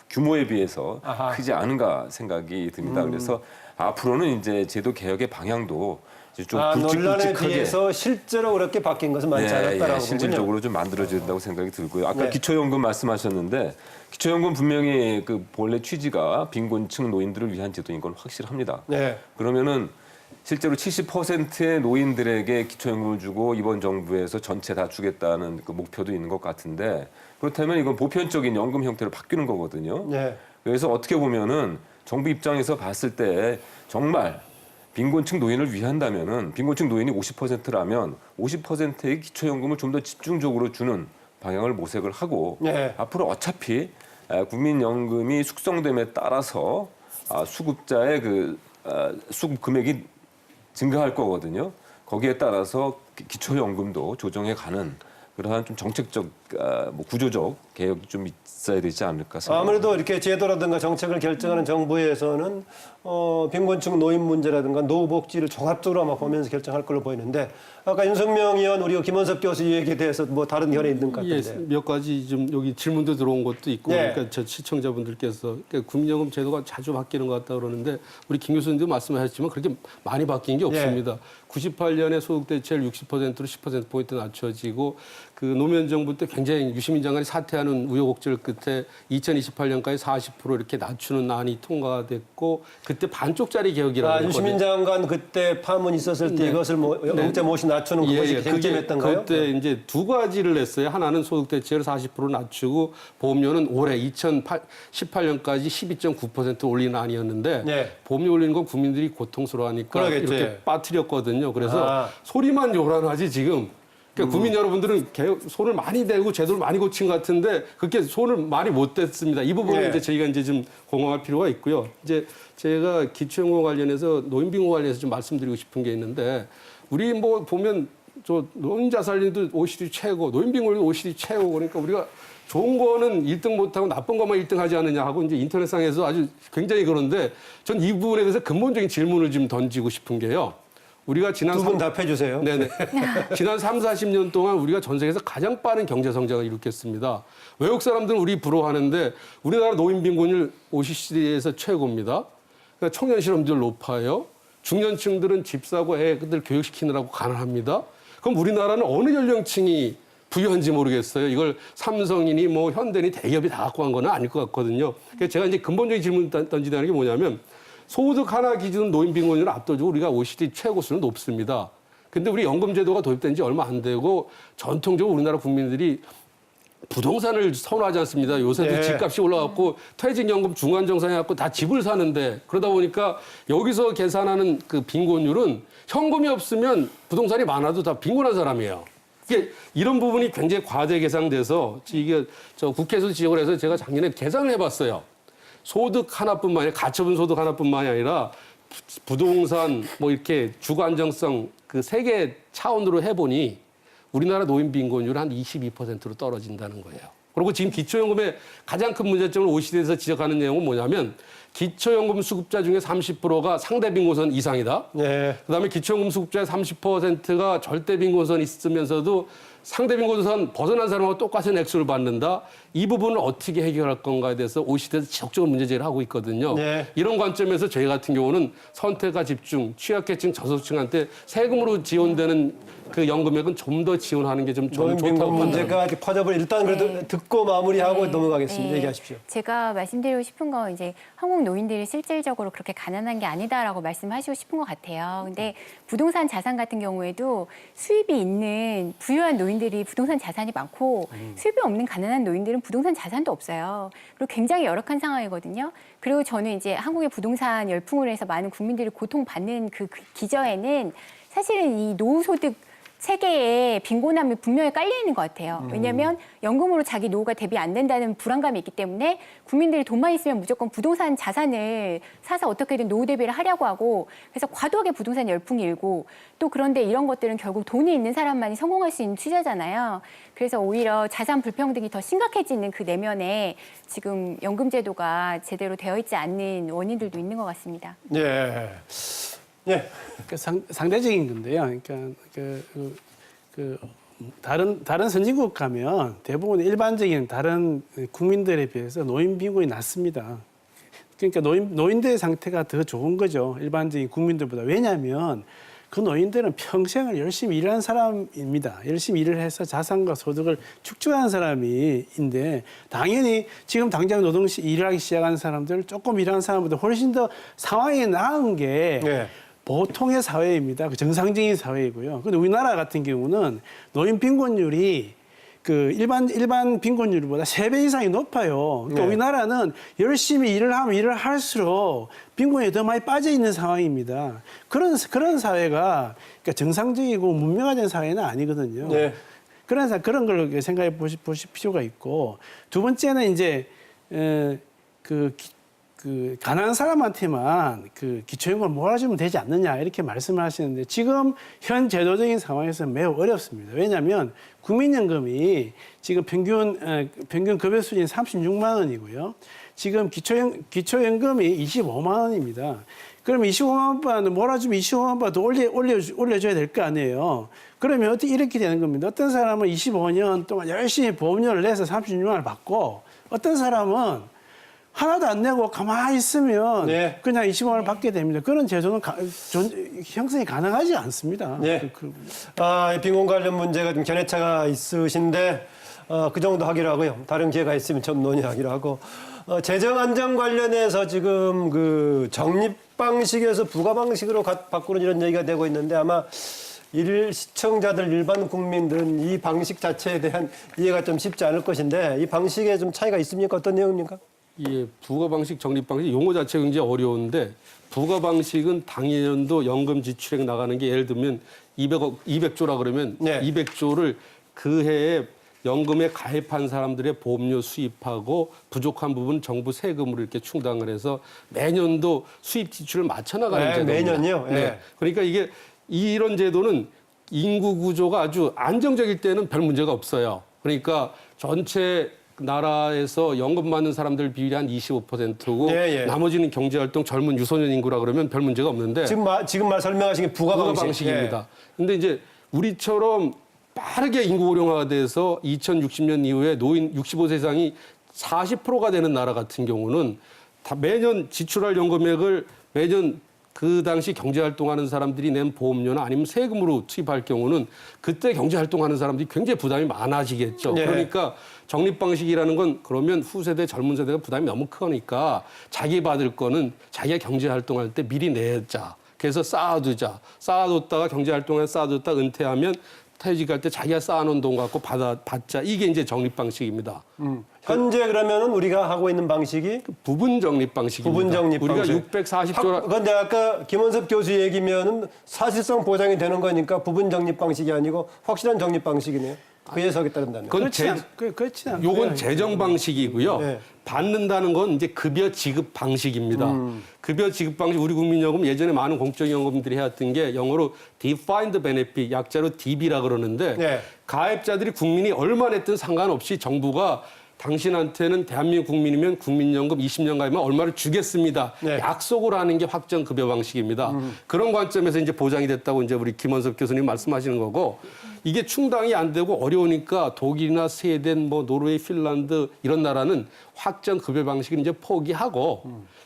규모에 비해서 크지 않은가 생각이 듭니다. 그래서 앞으로는 이제 제도 개혁의 방향도 이제 좀 논란에 굵직굵직하게 비해서 실제로 그렇게 바뀐 것은 많지 않았다라고 보군요. 실질적으로 좀 만들어진다고 생각이 들고요. 아까 네. 기초연금 말씀하셨는데 기초연금 분명히 그 본래 취지가 빈곤층 노인들을 위한 제도인 건 확실합니다. 네. 그러면은 실제로 70%의 노인들에게 기초연금을 주고 이번 정부에서 전체 다 주겠다는 그 목표도 있는 것 같은데 그렇다면 이건 보편적인 연금 형태로 바뀌는 거거든요. 네. 그래서 어떻게 보면은 정부 입장에서 봤을 때 정말 빈곤층 노인을 위한다면은 빈곤층 노인이 50%라면 50%의 기초연금을 좀 더 집중적으로 주는 방향을 모색을 하고 네. 앞으로 어차피 국민연금이 숙성됨에 따라서 수급자의 그 수급 금액이 증가할 거거든요. 거기에 따라서 기초연금도 조정해 가는 그러한 좀 정책적, 뭐 구조적 개혁이 좀 있어야 되지 않을까 생각합니다. 아무래도 이렇게 제도라든가 정책을 결정하는 정부에서는 빈곤층 노인 문제라든가 노후 복지를 종합적으로 아마 보면서 결정할 걸로 보이는데 아까 윤석명 의원 우리 김원섭 교수 얘기에 대해서 뭐 다른 견해 있는 것 예, 같은데. 몇 가지 좀 여기 질문도 들어온 것도 있고 네. 그러니까 저 시청자분들께서 그러니까 국민연금 제도가 자주 바뀌는 것 같다 그러는데 우리 김 교수님도 말씀하셨지만 그렇게 많이 바뀐 게 없습니다. 98년에 소득 대체율 60%로 10%포인트 낮춰지고 그 노무현 정부 때 굉장히 유시민 장관이 사퇴하는 우여곡절 끝에 2028년까지 40% 이렇게 낮추는 안이 통과됐고 그때 반쪽짜리 개혁이라고 했거든요. 유시민 장관 그때 파문 있었을 때 이것을 영제 모시 낮추는 그것이 쟁점했던가요? 그때 이제 두 가지를 냈어요. 하나는 소득 대체율 40% 낮추고 보험료는 올해 2018년까지 12.9% 올리는 안이었는데 네. 보험료 올리는 건 국민들이 고통스러워하니까 그러겠죠. 이렇게 빠뜨렸거든요. 그래서 소리만 요란하지 지금. 그러니까 국민 여러분들은 손을 많이 대고 제도를 많이 고친 것 같은데 그렇게 손을 많이 못 댔습니다. 이 부분은 네. 이제 저희가 이제 좀 공감할 필요가 있고요. 이제 제가 기초연금 관련해서 노인빈곤 관련해서 좀 말씀드리고 싶은 게 있는데 우리 뭐 보면 저 노인자살률도 OECD 최고, 노인빈곤율도 OECD 최고 그러니까 우리가 좋은 거는 1등 못하고 나쁜 것만 1등 하지 않느냐 하고 이제 인터넷상에서 아주 굉장히 그런데 전 이 부분에 대해서 근본적인 질문을 좀 던지고 싶은 게요. 우리가 지난 두 분 답해 주세요. 네네. 지난 3, 40년 동안 우리가 전 세계에서 가장 빠른 경제 성장을 이룩했습니다. 외국 사람들은 우리 부러워하는데 우리나라 노인 빈곤율 OECD에서 최고입니다. 그러니까 청년 실업률 높아요. 중년층들은 집 사고 애들 교육시키느라고 가난합니다. 그럼 우리나라는 어느 연령층이 부유한지 모르겠어요. 이걸 삼성이니 뭐 현대니 대기업이 다 갖고 간 건 아닐 것 같거든요. 그래서 제가 이제 근본적인 질문 던지는 게 뭐냐면 소득 하나 기준 노인 빈곤율은 압도적으로 우리가 OECD 최고 수는 높습니다. 근데 우리 연금 제도가 도입된 지 얼마 안 되고 전통적으로 우리나라 국민들이 부동산을 선호하지 않습니다. 요새도 네. 집값이 올라갔고 퇴직연금 중간정산해갖고 다 집을 사는데 그러다 보니까 여기서 계산하는 그 빈곤율은 현금이 없으면 부동산이 많아도 다 빈곤한 사람이에요. 이게 이런 부분이 굉장히 과대 계산돼서 이게 저 국회에서 지적을 해서 제가 작년에 계산을 해봤어요. 소득 하나뿐만 아니라 가처분 소득 하나뿐만이 아니라 부동산 뭐 이렇게 주거 안정성 그 세 개 차원으로 해보니 우리나라 노인 빈곤율 한 22%로 떨어진다는 거예요. 그리고 지금 기초연금의 가장 큰 문제점을 OECD에서 지적하는 내용은 뭐냐면 기초연금 수급자 중에 30%가 상대 빈곤선 이상이다. 네. 그다음에 기초연금 수급자의 30%가 절대 빈곤선 있으면서도 상대 빈곤선 벗어난 사람하고 똑같은 액수를 받는다. 이 부분을 어떻게 해결할 건가에 대해서 OECD에서 지속적으로 문제 제기를 하고 있거든요. 네. 이런 관점에서 저희 같은 경우는 선택과 집중, 취약계층, 저소득층한테 세금으로 지원되는 그 연금액은 좀 더 지원하는 게 좀 노인 좋다고 빈곤 봅니다. 문제가 이렇게 퍼져버려 일단 그래도 듣고 마무리하고 넘어가겠습니다. 얘기하십시오. 제가 말씀드리고 싶은 건 이제 한국 노인들이 실질적으로 그렇게 가난한 게 아니다라고 말씀하시고 싶은 것 같아요. 근데 부동산 자산 같은 경우에도 수입이 있는 부유한 노인들이 부동산 자산이 많고 수입이 없는 가난한 노인들은 부동산 자산도 없어요. 그리고 굉장히 열악한 상황이거든요. 그리고 저는 이제 한국의 부동산 열풍으로 해서 많은 국민들이 고통받는 그 기저에는 사실은 이 노후소득 체계에 빈곤함이 분명히 깔려 있는 것 같아요. 왜냐하면 연금으로 자기 노후가 대비 안 된다는 불안감이 있기 때문에 국민들이 돈만 있으면 무조건 부동산 자산을 사서 어떻게든 노후 대비를 하려고 하고 그래서 과도하게 부동산 열풍이 일고 또 그런데 이런 것들은 결국 돈이 있는 사람만이 성공할 수 있는 투자잖아요. 그래서 오히려 자산 불평등이 더 심각해지는 그 내면에 지금 연금 제도가 제대로 되어 있지 않는 원인들도 있는 것 같습니다. 예. 예. 그러니까 상대적인 건데요. 그러니까 다른 선진국 가면 대부분 일반적인 다른 국민들에 비해서 노인 빈곤이 낮습니다. 그러니까 노인들의 상태가 더 좋은 거죠. 일반적인 국민들보다. 왜냐하면 그 노인들은 평생을 열심히 일한 사람입니다. 열심히 일을 해서 자산과 소득을 축적한 사람인데 당연히 지금 당장 일하기 시작한 사람들 조금 일하는 사람보다 훨씬 더 상황이 나은 게 네. 보통의 사회입니다. 그 정상적인 사회이고요. 근데 우리나라 같은 경우는 노인 빈곤율이 그 일반 빈곤율보다 3배 이상이 높아요. 그러니까 네. 우리나라는 열심히 일을 하면 일을 할수록 빈곤에 더 많이 빠져 있는 상황입니다. 그런 사회가 그러니까 정상적이고 문명화된 사회는 아니거든요. 네. 그래서 그런 걸 생각해 보실 필요가 있고 두 번째는 이제 가난한 사람한테만 그 기초연금을 몰아주면 되지 않느냐 이렇게 말씀을 하시는데 지금 현 제도적인 상황에서 매우 어렵습니다. 왜냐하면 국민연금이 지금 평균 급여 수준이 36만 원이고요. 지금 기초연금이 25만 원입니다. 그러면 25만 원만 몰아주면 25만 원 더 올려줘야 될 거 아니에요. 그러면 어떻게 이렇게 되는 겁니다. 어떤 사람은 25년 동안 열심히 보험료를 내서 36만 원을 받고 어떤 사람은 하나도 안 내고 가만히 있으면 네. 그냥 20만 원을 받게 됩니다. 그런 제도는 형성이 가능하지 않습니다. 네. 이 빈곤 관련 문제가 좀 견해차가 있으신데 그 정도 하기로 하고요. 다른 기회가 있으면 좀 논의하기로 하고 재정 안정 관련해서 지금 그 적립 방식에서 부과 방식으로 바꾸는 이런 얘기가 되고 있는데 아마 시청자들 일반 국민들은 이 방식 자체에 대한 이해가 좀 쉽지 않을 것인데 이 방식에 좀 차이가 있습니까? 어떤 내용입니까? 예, 부가 방식, 적립 방식 용어 자체가 굉장히 어려운데 부가 방식은 당연도 연금 지출액 나가는 게 예를 들면 200조라 그러면 네. 200조를 그 해에 연금에 가입한 사람들의 보험료 수입하고 부족한 부분 정부 세금으로 이렇게 충당을 해서 매년도 수입 지출을 맞춰 나가는 네, 제도입니다. 매년요? 네. 그러니까 이런 제도는 인구 구조가 아주 안정적일 때는 별 문제가 없어요. 그러니까 전체 나라에서 연금 받는 사람들 비율이 한 25%고 예, 예. 나머지는 경제활동 젊은 유소년 인구라 그러면 별 문제가 없는데 지금 말 설명하신 게 부가 방식. 방식입니다. 근데 이제 우리처럼 빠르게 인구 고령화가 돼서 2060년 이후에 노인 65세 이상이 40%가 되는 나라 같은 경우는 다 매년 지출할 연금액을 매년 그 당시 경제활동하는 사람들이 낸 보험료나 아니면 세금으로 투입할 경우는 그때 경제활동하는 사람들이 굉장히 부담이 많아지겠죠. 네. 그러니까 적립방식이라는 건 그러면 후세대 젊은 세대가 부담이 너무 크니까 자기 받을 거는 자기가 경제활동할 때 미리 내자. 그래서 쌓아두자. 쌓아뒀다가 경제활동에 쌓아뒀다 은퇴하면 퇴직할 때 자기가 쌓아놓은 돈 갖고 받자. 이게 이제 적립방식입니다. 현재 그러면은 우리가 하고 있는 방식이 부분 적립 방식입니다. 부분 적립 우리가 방식. 640조라 그런데 아까 김원섭 교수 얘기면은 사실상 보장이 되는 거니까 부분 적립 방식이 아니고 확실한 적립 방식이네요. 그 해석에 따른다면. 그렇지 않고요. 요건 재정 방식이고요. 네. 받는다는 건 이제 급여 지급 방식입니다. 급여 지급 방식 우리 국민연금 예전에 많은 공적연금들이 해왔던 게 영어로 Defined Benefit 약자로 DB라 그러는데 네. 가입자들이 국민이 얼마 냈든 상관없이 정부가 당신한테는 대한민국 국민이면 국민연금 20년 가입하면 얼마를 주겠습니다. 네. 약속을 하는 게 확정 급여 방식입니다. 그런 관점에서 이제 보장이 됐다고 이제 우리 김원섭 교수님 말씀하시는 거고 이게 충당이 안 되고 어려우니까 독일이나 스웨덴, 노르웨이, 핀란드 이런 나라는 확정 급여 방식을 이제 포기하고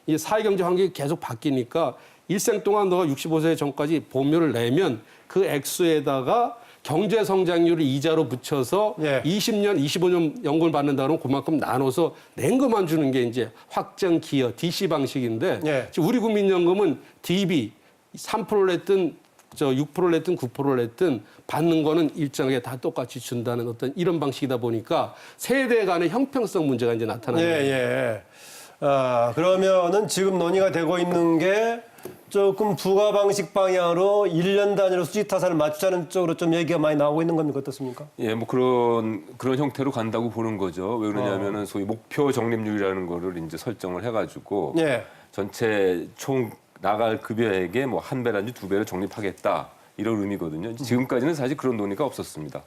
이 사회경제 환경이 계속 바뀌니까 일생 동안 너가 65세 전까지 보험료를 내면 그 액수에다가 경제 성장률을 이자로 붙여서 예. 20년, 25년 연금을 받는다 그러면 그만큼 나눠서 낸 것만 주는 게 이제 확정 기여 DC 방식인데 예. 지금 우리 국민연금은 DB 3%를 냈든 6%를 냈든 9%를 냈든 받는 거는 일정하게 다 똑같이 준다는 어떤 이런 방식이다 보니까 세대 간의 형평성 문제가 이제 나타나는 거예요. 예. 그러면은 지금 논의가 되고 있는 게 조금 부가 방식 방향으로 1년 단위로 수지 타산을 맞추자는 쪽으로 좀 얘기가 많이 나오고 있는 겁니까? 어떻습니까? 예, 그런 형태로 간다고 보는 거죠. 왜 그러냐면은 소위 목표 적립률이라는 거를 이제 설정을 해가지고 예. 전체 총 나갈 급여액의 한 배라든지 두 배를 적립하겠다 이런 의미거든요. 지금까지는 사실 그런 논의가 없었습니다.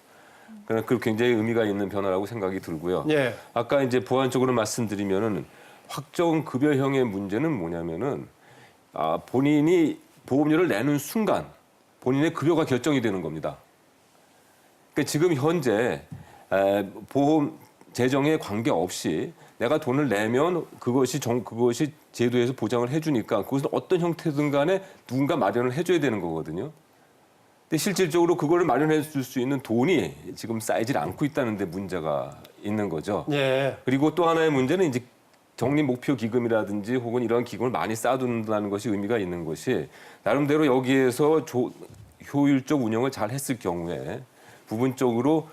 그러나 그 굉장히 의미가 있는 변화라고 생각이 들고요. 예. 아까 이제 보완적으로 말씀드리면은 확정 급여형의 문제는 뭐냐면은 본인이 보험료를 내는 순간 본인의 급여가 결정이 되는 겁니다. 그러니까 지금 현재 보험 재정에 관계없이 내가 돈을 내면 그것이 제도에서 보장을 해주니까 그것은 어떤 형태든 간에 누군가 마련을 해줘야 되는 거거든요. 근데 실질적으로 그거를 마련해 줄 수 있는 돈이 지금 쌓이질 않고 있다는 데 문제가 있는 거죠. 예. 그리고 또 하나의 문제는 이제 적립 목표 기금이라든지 혹은 이런 기금을 많이 쌓아둔다는 것이 의미가 있는 것이 나름대로 여기에서 효율적 운영을 잘 했을 경우에 부분적으로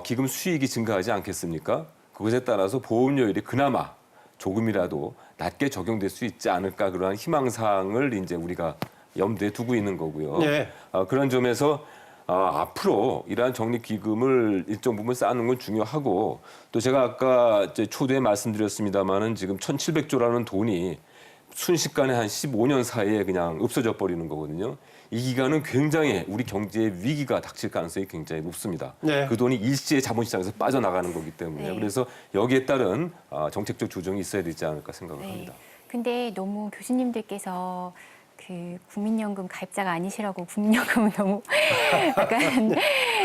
기금 수익이 증가하지 않겠습니까? 그것에 따라서 보험료율이 그나마 조금이라도 낮게 적용될 수 있지 않을까 그러한 희망사항을 이제 우리가 염두에 두고 있는 거고요. 네. 그런 점에서 앞으로 이러한 적립기금을 일정 부분 쌓는 건 중요하고 또 제가 아까 이제 초두에 말씀드렸습니다마는 지금 1,700조라는 돈이 순식간에 한 15년 사이에 그냥 없어져 버리는 거거든요. 이 기간은 굉장히 우리 경제에 위기가 닥칠 가능성이 굉장히 높습니다. 네. 그 돈이 일시에 자본시장에서 빠져나가는 거기 때문에 네. 그래서 여기에 따른 정책적 조정이 있어야 되지 않을까 생각을 네. 합니다. 근데 너무 교수님들께서 그 국민연금 가입자가 아니시라고 국민연금은 너무 약간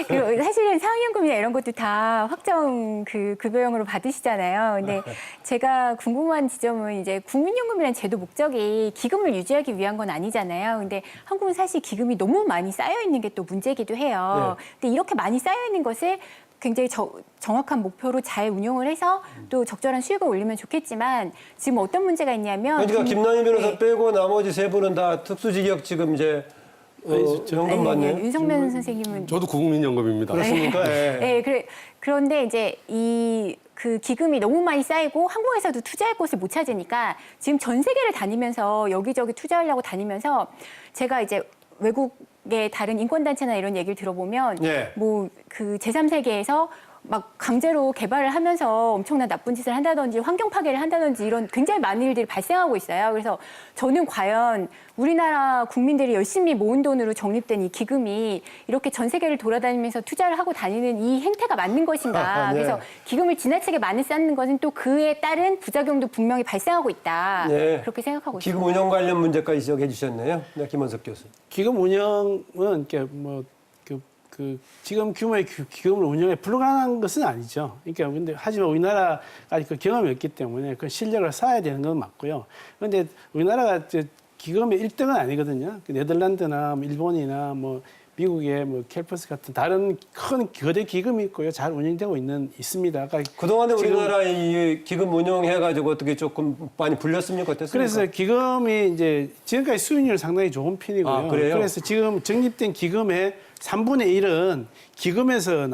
그리고 사실은 사학연금이나 이런 것도 다 확정 그 급여형으로 받으시잖아요. 근데 제가 궁금한 지점은 이제 국민연금이라는 제도 목적이 기금을 유지하기 위한 건 아니잖아요. 근데 한국은 사실 기금이 너무 많이 쌓여 있는 게 또 문제이기도 해요. 근데 이렇게 많이 쌓여 있는 것을 굉장히 정확한 목표로 잘 운용을 해서 또 적절한 수익을 올리면 좋겠지만 지금 어떤 문제가 있냐면 그러니까 김남희 변호사 네. 빼고 나머지 세 분은 다 특수직역 지금 이제 연금 받네요. 윤석면 선생님은 저도 국민연금입니다. 그렇습니까? 예. 네, 그런데 이제 그 기금이 너무 많이 쌓이고 한국에서도 투자할 곳을 못 찾으니까 지금 전 세계를 다니면서 여기저기 투자하려고 다니면서 제가 이제 외국의 다른 인권단체나 이런 얘기를 들어보면 예. 뭐 그 제3세계에서 막 강제로 개발을 하면서 엄청난 나쁜 짓을 한다든지 환경 파괴를 한다든지 이런 굉장히 많은 일들이 발생하고 있어요. 그래서 저는 과연 우리나라 국민들이 열심히 모은 돈으로 적립된 이 기금이 이렇게 전 세계를 돌아다니면서 투자를 하고 다니는 이 행태가 맞는 것인가. 네. 그래서 기금을 지나치게 많이 쌓는 것은 또 그에 따른 부작용도 분명히 발생하고 있다. 네. 그렇게 생각하고 기금 있습니다. 운영 관련 문제까지 지적해 주셨네요. 네, 김원석 교수. 기금 운영은 이렇게 지금 규모의 기금을 운영에 불가능한 것은 아니죠. 그러니까 근데 하지만 우리나라가 아직 그 경험이 없기 때문에 그 실력을 쌓아야 되는 건 맞고요. 그런데 우리나라가 기금의 1등은 아니거든요. 그 네덜란드나 일본이나 뭐 미국의 뭐 캘퍼스 같은 다른 큰 거대 기금이 있고요. 잘 운영되고 있습니다. 그러니까 그동안에 지금 우리나라 이 기금 운영해가지고 어떻게 조금 많이 불렸습니까? 어땠습니까? 그래서 기금이 이제 지금까지 수익률 상당히 좋은 편이고요. 아, 그래요? 그래서 지금 적립된 기금의 3분의 1은 기금에서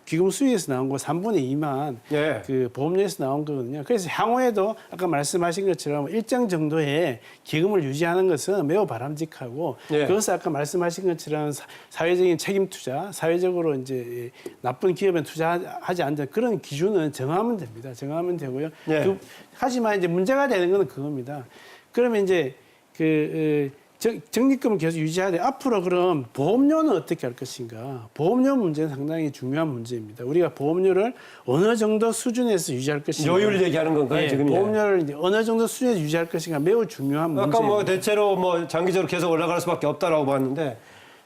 기금 수익에서 나온 거 3분의 2만 예. 그 보험료에서 나온 거거든요. 그래서 향후에도 아까 말씀하신 것처럼 일정 정도의 기금을 유지하는 것은 매우 바람직하고 예. 그것을 아까 말씀하신 것처럼 사회적인 책임 투자, 사회적으로 이제 나쁜 기업에 투자하지 않는 그런 기준은 정하면 됩니다. 정하면 되고요. 예. 하지만 이제 문제가 되는 건 그겁니다. 그러면 이제 적립금을 계속 유지하되 앞으로 그럼 보험료는 어떻게 할 것인가? 보험료 문제는 상당히 중요한 문제입니다. 우리가 보험료를 어느 정도 수준에서 유지할 것인가? 요율 얘기하는 건가요, 네, 지금? 보험료를 이제 어느 정도 수준에서 유지할 것인가 매우 중요한 문제입니다. 아까 뭐 대체로 뭐 장기적으로 계속 올라갈 수밖에 없다라고 봤는데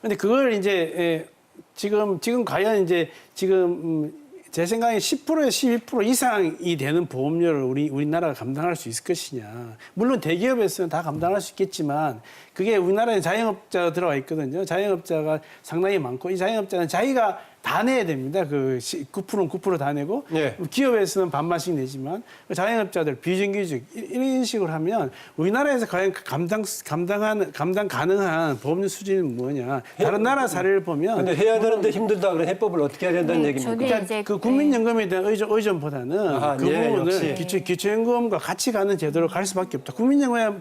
근데 그걸 이제 지금 과연 이제 지금 제 생각에 10%에서 12% 이상이 되는 보험료를 우리나라가 감당할 수 있을 것이냐. 물론 대기업에서는 다 감당할 수 있겠지만 그게 우리나라에 자영업자가 들어와 있거든요. 자영업자가 상당히 많고 이 자영업자는 자기가 다 내야 됩니다. 그 9%는 9% 다 내고 예. 기업에서는 반반씩 내지만 자영업자들 비정규직 이런 식으로 하면 우리나라에서 과연 감당 가능한 보험료 수준이 뭐냐? 다른 나라 사례를 보면 근데 해야 되는데 힘들다 그래 해법을 어떻게 해야 된다는 네, 얘기입니까? 저는 이제 그 국민연금에 대한 의존보다는 아하, 그 예, 부분을 역시. 기초연금과 같이 가는 제도로 갈 수밖에 없다. 국민연금에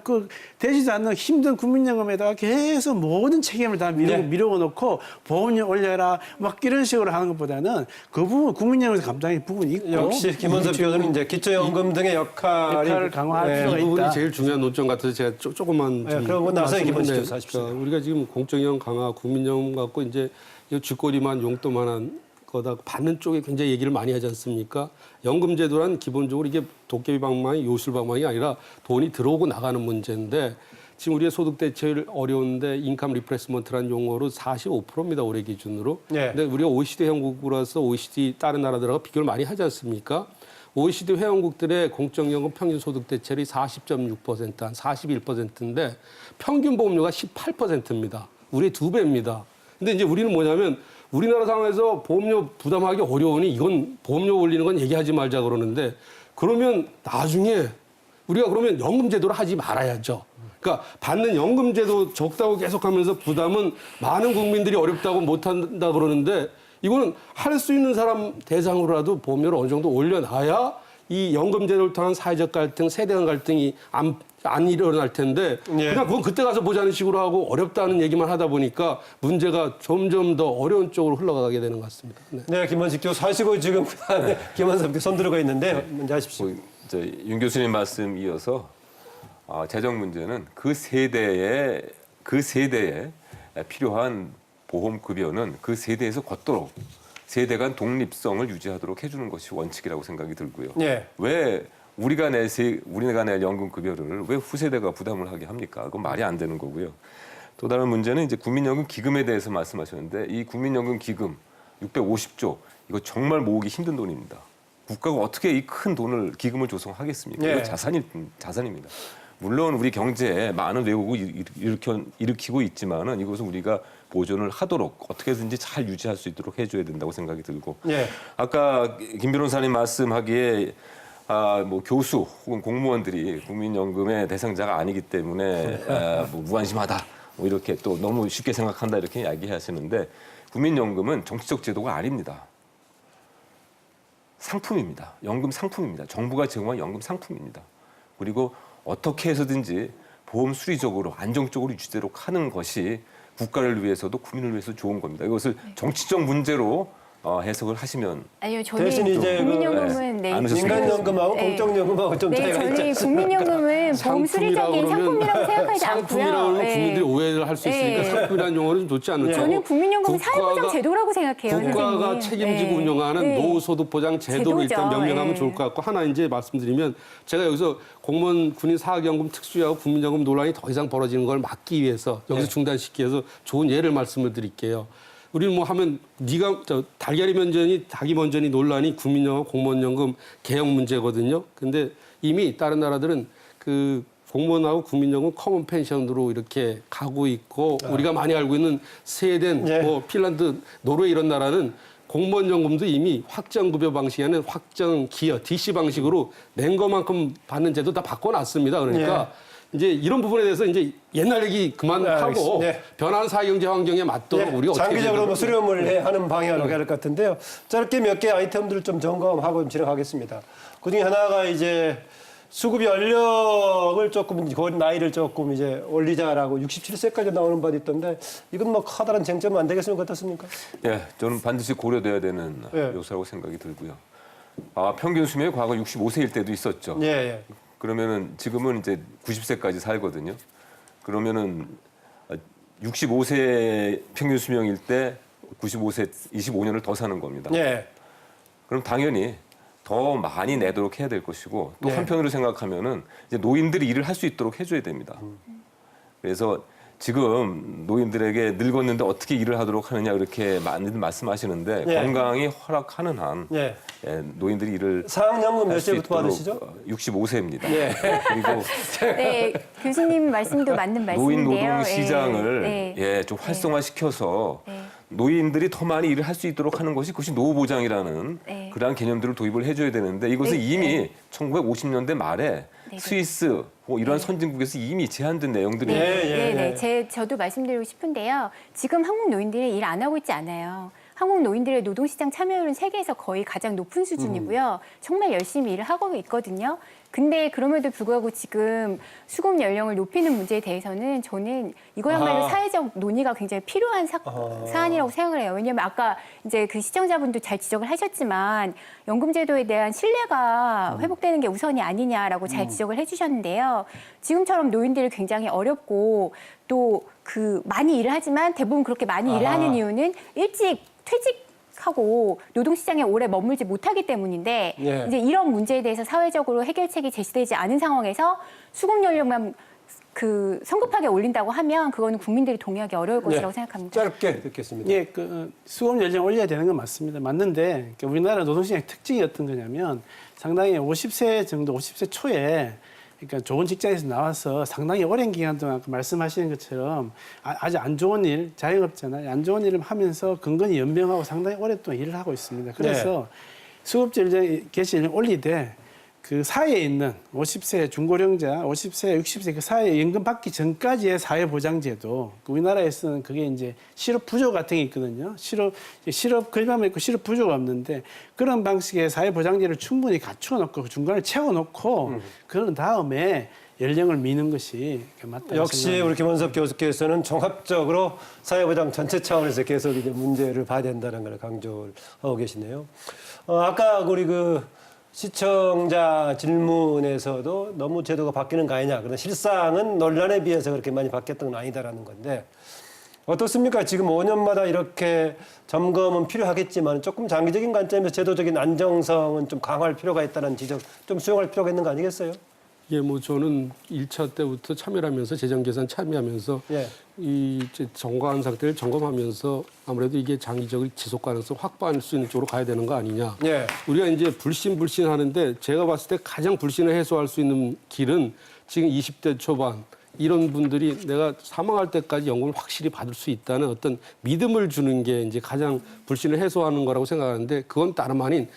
되지도 않는 힘든 국민연금에다가 계속 모든 책임을 다 미루고 놓고 보험료 올려라 막 이런 식으로 하는 것보다는 그 부분 국민연금에서 감당할 부분이 있고 역시 김원석 교수는 이제 기초연금 등의 역할을 강화할 예. 필요가 이 부분이 있다. 제일 중요한 논점 같아서 제가 조금만 네, 그러고 나서 말씀을 김원식 드리는데, 교수 하십시오. 우리가 지금 공적연 강화, 국민연금 갖고 이제 이 쥐꼬리만 용돈만한 거다 받는 쪽에 굉장히 얘기를 많이 하지 않습니까? 연금제도란 기본적으로 이게 도깨비 방망이, 요술 방망이 아니라 돈이 들어오고 나가는 문제인데 지금 우리의 소득 대체율 어려운데 인컴 리프레스먼트라는 용어로 45%입니다. 올해 기준으로. 네. 근데 우리가 OECD 회원국으로서 OECD 다른 나라들하고 비교를 많이 하지 않습니까? OECD 회원국들의 공적연금 평균 소득 대체율이 40.6%, 한 41%인데 평균 보험료가 18%입니다. 우리의 2배입니다. 근데 이제 우리는 뭐냐면 우리나라 상황에서 보험료 부담하기 어려우니 이건 보험료 올리는 건 얘기하지 말자 그러는데 그러면 나중에 우리가 그러면 연금제도를 하지 말아야죠. 그러니까 받는 연금제도 적다고 계속하면서 부담은 많은 국민들이 어렵다고 못한다 그러는데 이거는 할 수 있는 사람 대상으로라도 보험료를 어느 정도 올려놔야 이 연금제도를 통한 사회적 갈등, 세대 간 갈등이 안 일어날 텐데 예. 그냥 그건 그때 가서 보자는 식으로 하고 어렵다는 얘기만 하다 보니까 문제가 점점 더 어려운 쪽으로 흘러가게 되는 것 같습니다. 네. 네, 김원식 교수 하시고 지금 그다음에 김원섭 손 들어가 있는데 먼저 하십시오. 윤 교수님 말씀 이어서 재정 문제는 그 세대에 필요한 보험 급여는 그 세대에서 걷도록 세대 간 독립성을 유지하도록 해주는 것이 원칙이라고 생각이 들고요. 예. 왜 우리가 낼 연금 급여를 왜 후세대가 부담을 하게 합니까? 그건 말이 안 되는 거고요. 또 다른 문제는 이제 국민연금 기금에 대해서 말씀하셨는데 이 국민연금 기금 650조 이거 정말 모으기 힘든 돈입니다. 국가가 어떻게 이 큰 돈을 기금을 조성하겠습니까? 예. 이거 자산입니다. 물론 우리 경제에 많은 왜곡을 일으키고 있지만은 이것은 우리가 보존을 하도록 어떻게든지 잘 유지할 수 있도록 해줘야 된다고 생각이 들고 예. 아까 김 변호사님 말씀하기에 뭐 교수 혹은 공무원들이 국민연금의 대상자가 아니기 때문에 뭐 무관심하다 뭐 이렇게 또 너무 쉽게 생각한다 이렇게 이야기하시는데 국민연금은 정치적 제도가 아닙니다. 상품입니다. 연금 상품입니다. 정부가 제공한 연금 상품입니다. 그리고 어떻게 해서든지 보험 수리적으로 안정적으로 유지되도록 하는 것이 국가를 위해서도 국민을 위해서 좋은 겁니다. 이것을 정치적 문제로 해석을 하시면 아니요, 저는 대신 이제 국민연금은 네, 민간연금하고 네. 공적연금하고 좀 네, 차이가 있지 저희 않습니까? 국민연금은 보험 수리적인 상품이라고 생각하지 상품이라고 않고요. 하면 국민들이 오해를 할 수 있으니까 네. 상품이라는 용어는 좀 좋지 않는 저는 국민연금은 사회보장 제도라고 생각해요. 국가가 선생님. 책임지고 네. 운영하는 네. 노후소득보장 제도를 일단 제도죠. 명명하면 네. 좋을 것 같고 하나 이제 말씀드리면 제가 여기서 공무원 군인 사학연금 특수요하고 국민연금 논란이 더 이상 벌어지는 걸 막기 위해서 여기서 중단시키기 위해서 좋은 예를 말씀을 드릴게요. 우리는 뭐 하면 달걀이 먼저니 닭이 먼저니 논란이 국민연금, 공무원연금 개혁 문제거든요. 근데 이미 다른 나라들은 그 공무원하고 국민연금 커먼 펜션으로 이렇게 가고 있고 우리가 많이 알고 있는 스웨덴, 예. 뭐 핀란드, 노르웨이 이런 나라는 공무원연금도 이미 확정급여 방식이 아니라 확정기여, DC 방식으로 낸 것만큼 받는 제도 다 바꿔놨습니다. 그러니까 이제 이런 부분에 대해서 이제 옛날 얘기 그만하고 네. 변화하는 사회경제 환경에 맞도록 우리가 어떻게 장기적으로 뭐 수렴을 하는 방향으로 네. 가야 할 것 같은데요. 짧게 몇 개 아이템들을 좀 점검하고 진행하겠습니다. 그중에 하나가 이제 수급 연령을 조금 나이를 조금 이제 올리자라고 67세까지 나오는 바도 있던데 이건 뭐 커다란 쟁점은 안 되겠습니까? 어떻습니까? 예, 저는 반드시 고려돼야 되는 요소라고 생각이 들고요. 평균 수명이 과거 65세일 때도 있었죠. 예, 예. 그러면은 지금은 이제 90세까지 살거든요. 그러면은 65세 평균 수명일 때 95세 25년을 더 사는 겁니다. 예. 그럼 당연히 더 많이 내도록 해야 될 것이고 또 네. 한편으로 생각하면은 이제 노인들이 일을 할 수 있도록 해줘야 됩니다. 그래서 지금 노인들에게 늙었는데 어떻게 일을 하도록 하느냐 이렇게 많이들 말씀하시는데 예. 건강이 허락하는 한 예. 노인들이 일을 사학연금 몇 할 수 세부터 있도록 받으시죠? 65세입니다. 예. 그리고 네, 교수님 말씀도 맞는 노인 말씀인데요. 노동 시장을 네. 좀 활성화시켜서 네. 노인들이 더 많이 일을 할 수 있도록 하는 것이 그것이 노후 보장이라는 네. 그러한 개념들을 도입을 해줘야 되는데 이것은 네. 이미 1950년대 말에 네. 스위스 뭐 이러한 선진국에서 이미 제한된 내용들이 예, 예, 네, 예. 저도 말씀드리고 싶은데요. 지금 한국 노인들이 일 안 하고 있지 않아요. 한국 노인들의 노동시장 참여율은 세계에서 거의 가장 높은 수준이고요. 정말 열심히 일을 하고 있거든요. 근데 그럼에도 불구하고 지금 수급 연령을 높이는 문제에 대해서는 저는 이거야말로 아하. 사회적 논의가 굉장히 필요한 사안이라고 생각을 해요. 왜냐하면 아까 이제 그 시청자분도 잘 지적을 하셨지만 연금제도에 대한 신뢰가 회복되는 게 우선이 아니냐라고 잘 지적을 해주셨는데요. 지금처럼 노인들이 굉장히 어렵고 또 그 많이 일을 하지만 대부분 그렇게 많이 일을 하는 이유는 일찍 퇴직하고 노동시장에 오래 머물지 못하기 때문인데 예. 이제 이런 문제에 대해서 사회적으로 해결책이 제시되지 않은 상황에서 수급 연령만 그 성급하게 올린다고 하면 그거는 국민들이 동의하기 어려울 것이라고 생각합니다. 짧게 듣겠습니다. 예, 그 수급 연령 올려야 되는 건 맞습니다. 맞는데 우리나라 노동시장의 특징이 어떤 거냐면 상당히 50세 정도, 50세 초에 그러니까 좋은 직장에서 나와서 상당히 오랜 기간 동안 아까 말씀하시는 것처럼 아주 안 좋은 일, 자영업자나 안 좋은 일을 하면서 근근히 연명하고 상당히 오랫동안 일을 하고 있습니다. 그래서 수급자 개시를 올리되 그 사회에 있는 50세 중고령자, 50세, 60세 그 사회 연금 받기 전까지의 사회보장제도 우리나라에서는 그게 이제 실업 부조 같은 게 있거든요. 실업 급여만 있고 실업 부조가 없는데 그런 방식의 사회보장제를 충분히 갖춰놓고 그 중간을 채워놓고 그런 다음에 연령을 미는 것이 맞다. 역시 우리 김원섭 교수께서는 종합적으로 사회보장 전체 차원에서 계속 이제 문제를 봐야 된다는 걸 강조를 하고 계시네요. 아까 우리 그 시청자 질문에서도 너무 제도가 바뀌는 거 아니냐. 그러나 실상은 논란에 비해서 그렇게 많이 바뀌었던 건 아니다라는 건데 어떻습니까? 지금 5년마다 이렇게 점검은 필요하겠지만 조금 장기적인 관점에서 제도적인 안정성은 좀 강화할 필요가 있다는 지적 좀 수용할 필요가 있는 거 아니겠어요? 예, 뭐 저는 1차 때부터 참여를 하면서 재정 계산 참여하면서 예. 이 이제 정과한 상태를 점검하면서 아무래도 이게 장기적인 지속 가능성 확보할 수 있는 쪽으로 가야 되는 거 아니냐. 예. 우리가 이제 불신불신하는데 제가 봤을 때 가장 불신을 해소할 수 있는 길은 지금 20대 초반 이런 분들이 내가 사망할 때까지 연금을 확실히 받을 수 있다는 어떤 믿음을 주는 게 이제 가장 불신을 해소하는 거라고 생각하는데 그건 다름 아닌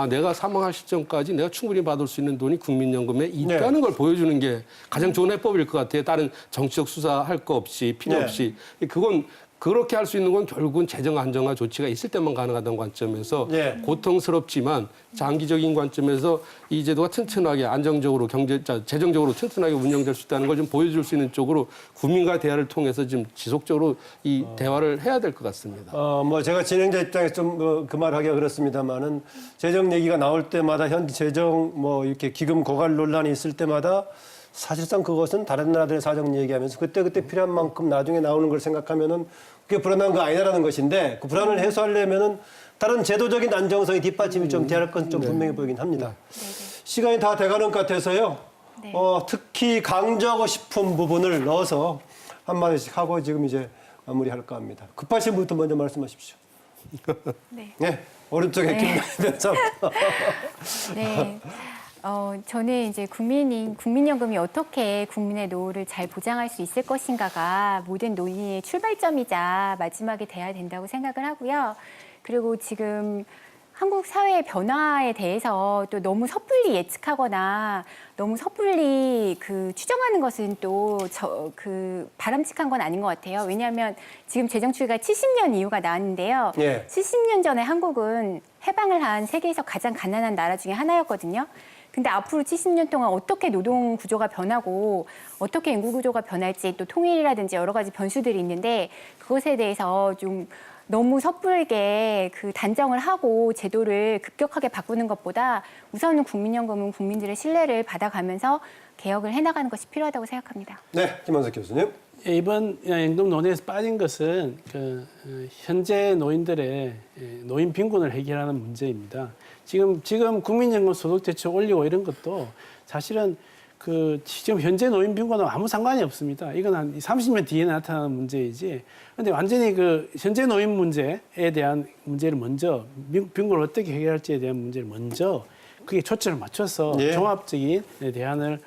내가 사망할 시점까지 내가 충분히 받을 수 있는 돈이 국민연금에 있다는 걸 보여주는 게 가장 좋은 해법일 것 같아요. 다른 정치적 수사할 거 없이 필요 없이. 그건 그렇게 할 수 있는 건 결국은 재정 안정화 조치가 있을 때만 가능하다는 관점에서 고통스럽지만 장기적인 관점에서 이 제도가 튼튼하게 안정적으로 재정적으로 튼튼하게 운영될 수 있다는 걸 좀 보여줄 수 있는 쪽으로 국민과 대화를 통해서 좀 지속적으로 이 대화를 해야 될 것 같습니다. 뭐 제가 진행자 입장에서 좀 그 말하기가 그렇습니다만은 재정 얘기가 나올 때마다 현재 재정 뭐 이렇게 기금 고갈 논란이 있을 때마다 사실상 그것은 다른 나라들의 사정 얘기하면서 그때그때 필요한 만큼 나중에 나오는 걸 생각하면은 그게 불안한 거 아니라는 것인데 그 불안을 해소하려면은 다른 제도적인 안정성이 뒷받침이 좀 돼야 할 것은 좀 분명히 보이긴 합니다. 시간이 다 돼가는 것 같아서요. 특히 강조하고 싶은 부분을 넣어서 한마디씩 하고 지금 이제 마무리할까 합니다. 급하신 분부터 먼저 말씀하십시오. 네. 오른쪽에 김만희 변호사부터. 네. 저는 이제 국민연금이 어떻게 국민의 노후를 잘 보장할 수 있을 것인가가 모든 논의의 출발점이자 마지막이 돼야 된다고 생각을 하고요. 그리고 지금 한국 사회의 변화에 대해서 또 너무 섣불리 예측하거나 너무 섣불리 추정하는 것은 또 바람직한 건 아닌 것 같아요. 왜냐하면 지금 재정추이가 70년 이후가 나왔는데요. 70년 전에 한국은 해방을 한 세계에서 가장 가난한 나라 중에 하나였거든요. 근데 앞으로 70년 동안 어떻게 노동 구조가 변하고 어떻게 인구 구조가 변할지 또 통일이라든지 여러 가지 변수들이 있는데 그것에 대해서 좀 너무 섣불게 단정을 하고 제도를 급격하게 바꾸는 것보다 우선은 국민연금은 국민들의 신뢰를 받아가면서 개혁을 해나가는 것이 필요하다고 생각합니다. 네, 김원석 교수님. 이번 연금 논의에서 빠진 것은 현재 노인들의 노인 빈곤을 해결하는 문제입니다. 지금 국민연금 소득대출 올리고 이런 것도 사실은 지금 현재 노인 빈곤은 아무 상관이 없습니다. 이건 한 30년 뒤에 나타나는 문제이지. 그런데 완전히 현재 노인 문제에 대한 문제를 먼저 빈곤을 어떻게 해결할지에 대한 문제를 먼저 그게 초점을 맞춰서 종합적인 대안을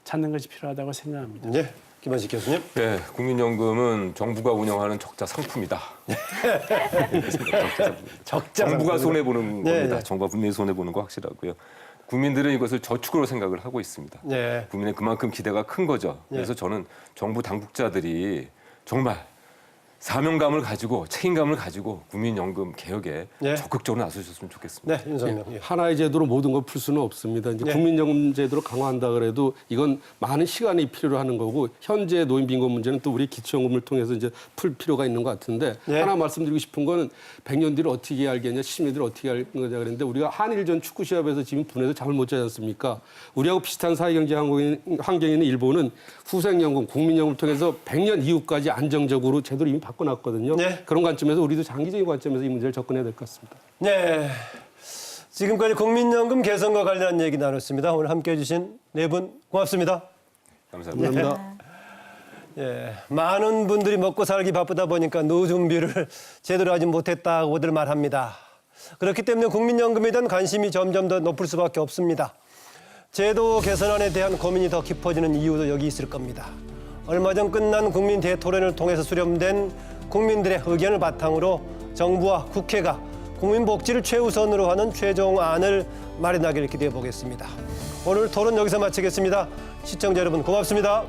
찾는 것이 필요하다고 생각합니다. 네, 김원식 교수님. 네, 국민연금은 정부가 운영하는 적자 상품이다. 적자 정부가 손해 보는 네, 겁니다. 네. 정부가 분명히 손해 보는 거 확실하고요. 국민들은 이것을 저축으로 생각을 하고 있습니다. 네. 국민의 그만큼 기대가 큰 거죠. 그래서 저는 정부 당국자들이 정말 사명감을 가지고 책임감을 가지고 국민연금 개혁에 적극적으로 나서셨으면 좋겠습니다. 네, 윤석열. 하나의 제도로 모든 걸 풀 수는 없습니다. 이제 국민연금 제도를 강화한다 그래도 이건 많은 시간이 필요로 하는 거고 현재 노인 빈곤 문제는 또 우리 기초연금을 통해서 이제 풀 필요가 있는 것 같은데 하나 말씀드리고 싶은 거는 100년 뒤를 어떻게 알겠냐, 70년 뒤를 어떻게 알 거냐 그랬는데 우리가 한일전 축구 시합에서 지금 분해서 잠을 못 자지 않습니까? 우리하고 비슷한 사회경제 환경에 있는 일본은 후생연금, 국민연금을 통해서 100년 이후까지 안정적으로 제도를 이미 바꿔놨거든요. 그런 관점에서 우리도 장기적인 관점에서 이 문제를 접근해야 될 것 같습니다. 네. 지금까지 국민연금 개선과 관련한 얘기 나눴습니다. 오늘 함께해 주신 네 분 고맙습니다. 감사합니다. 예, 많은 분들이 먹고 살기 바쁘다 보니까 노후 준비를 제대로 하지 못했다고들 말합니다. 그렇기 때문에 국민연금에 대한 관심이 점점 더 높을 수밖에 없습니다. 제도 개선안에 대한 고민이 더 깊어지는 이유도 여기 있을 겁니다. 얼마 전 끝난 국민 대토론을 통해서 수렴된 국민들의 의견을 바탕으로 정부와 국회가 국민 복지를 최우선으로 하는 최종안을 마련하기를 기대해 보겠습니다. 오늘 토론 여기서 마치겠습니다. 시청자 여러분 고맙습니다.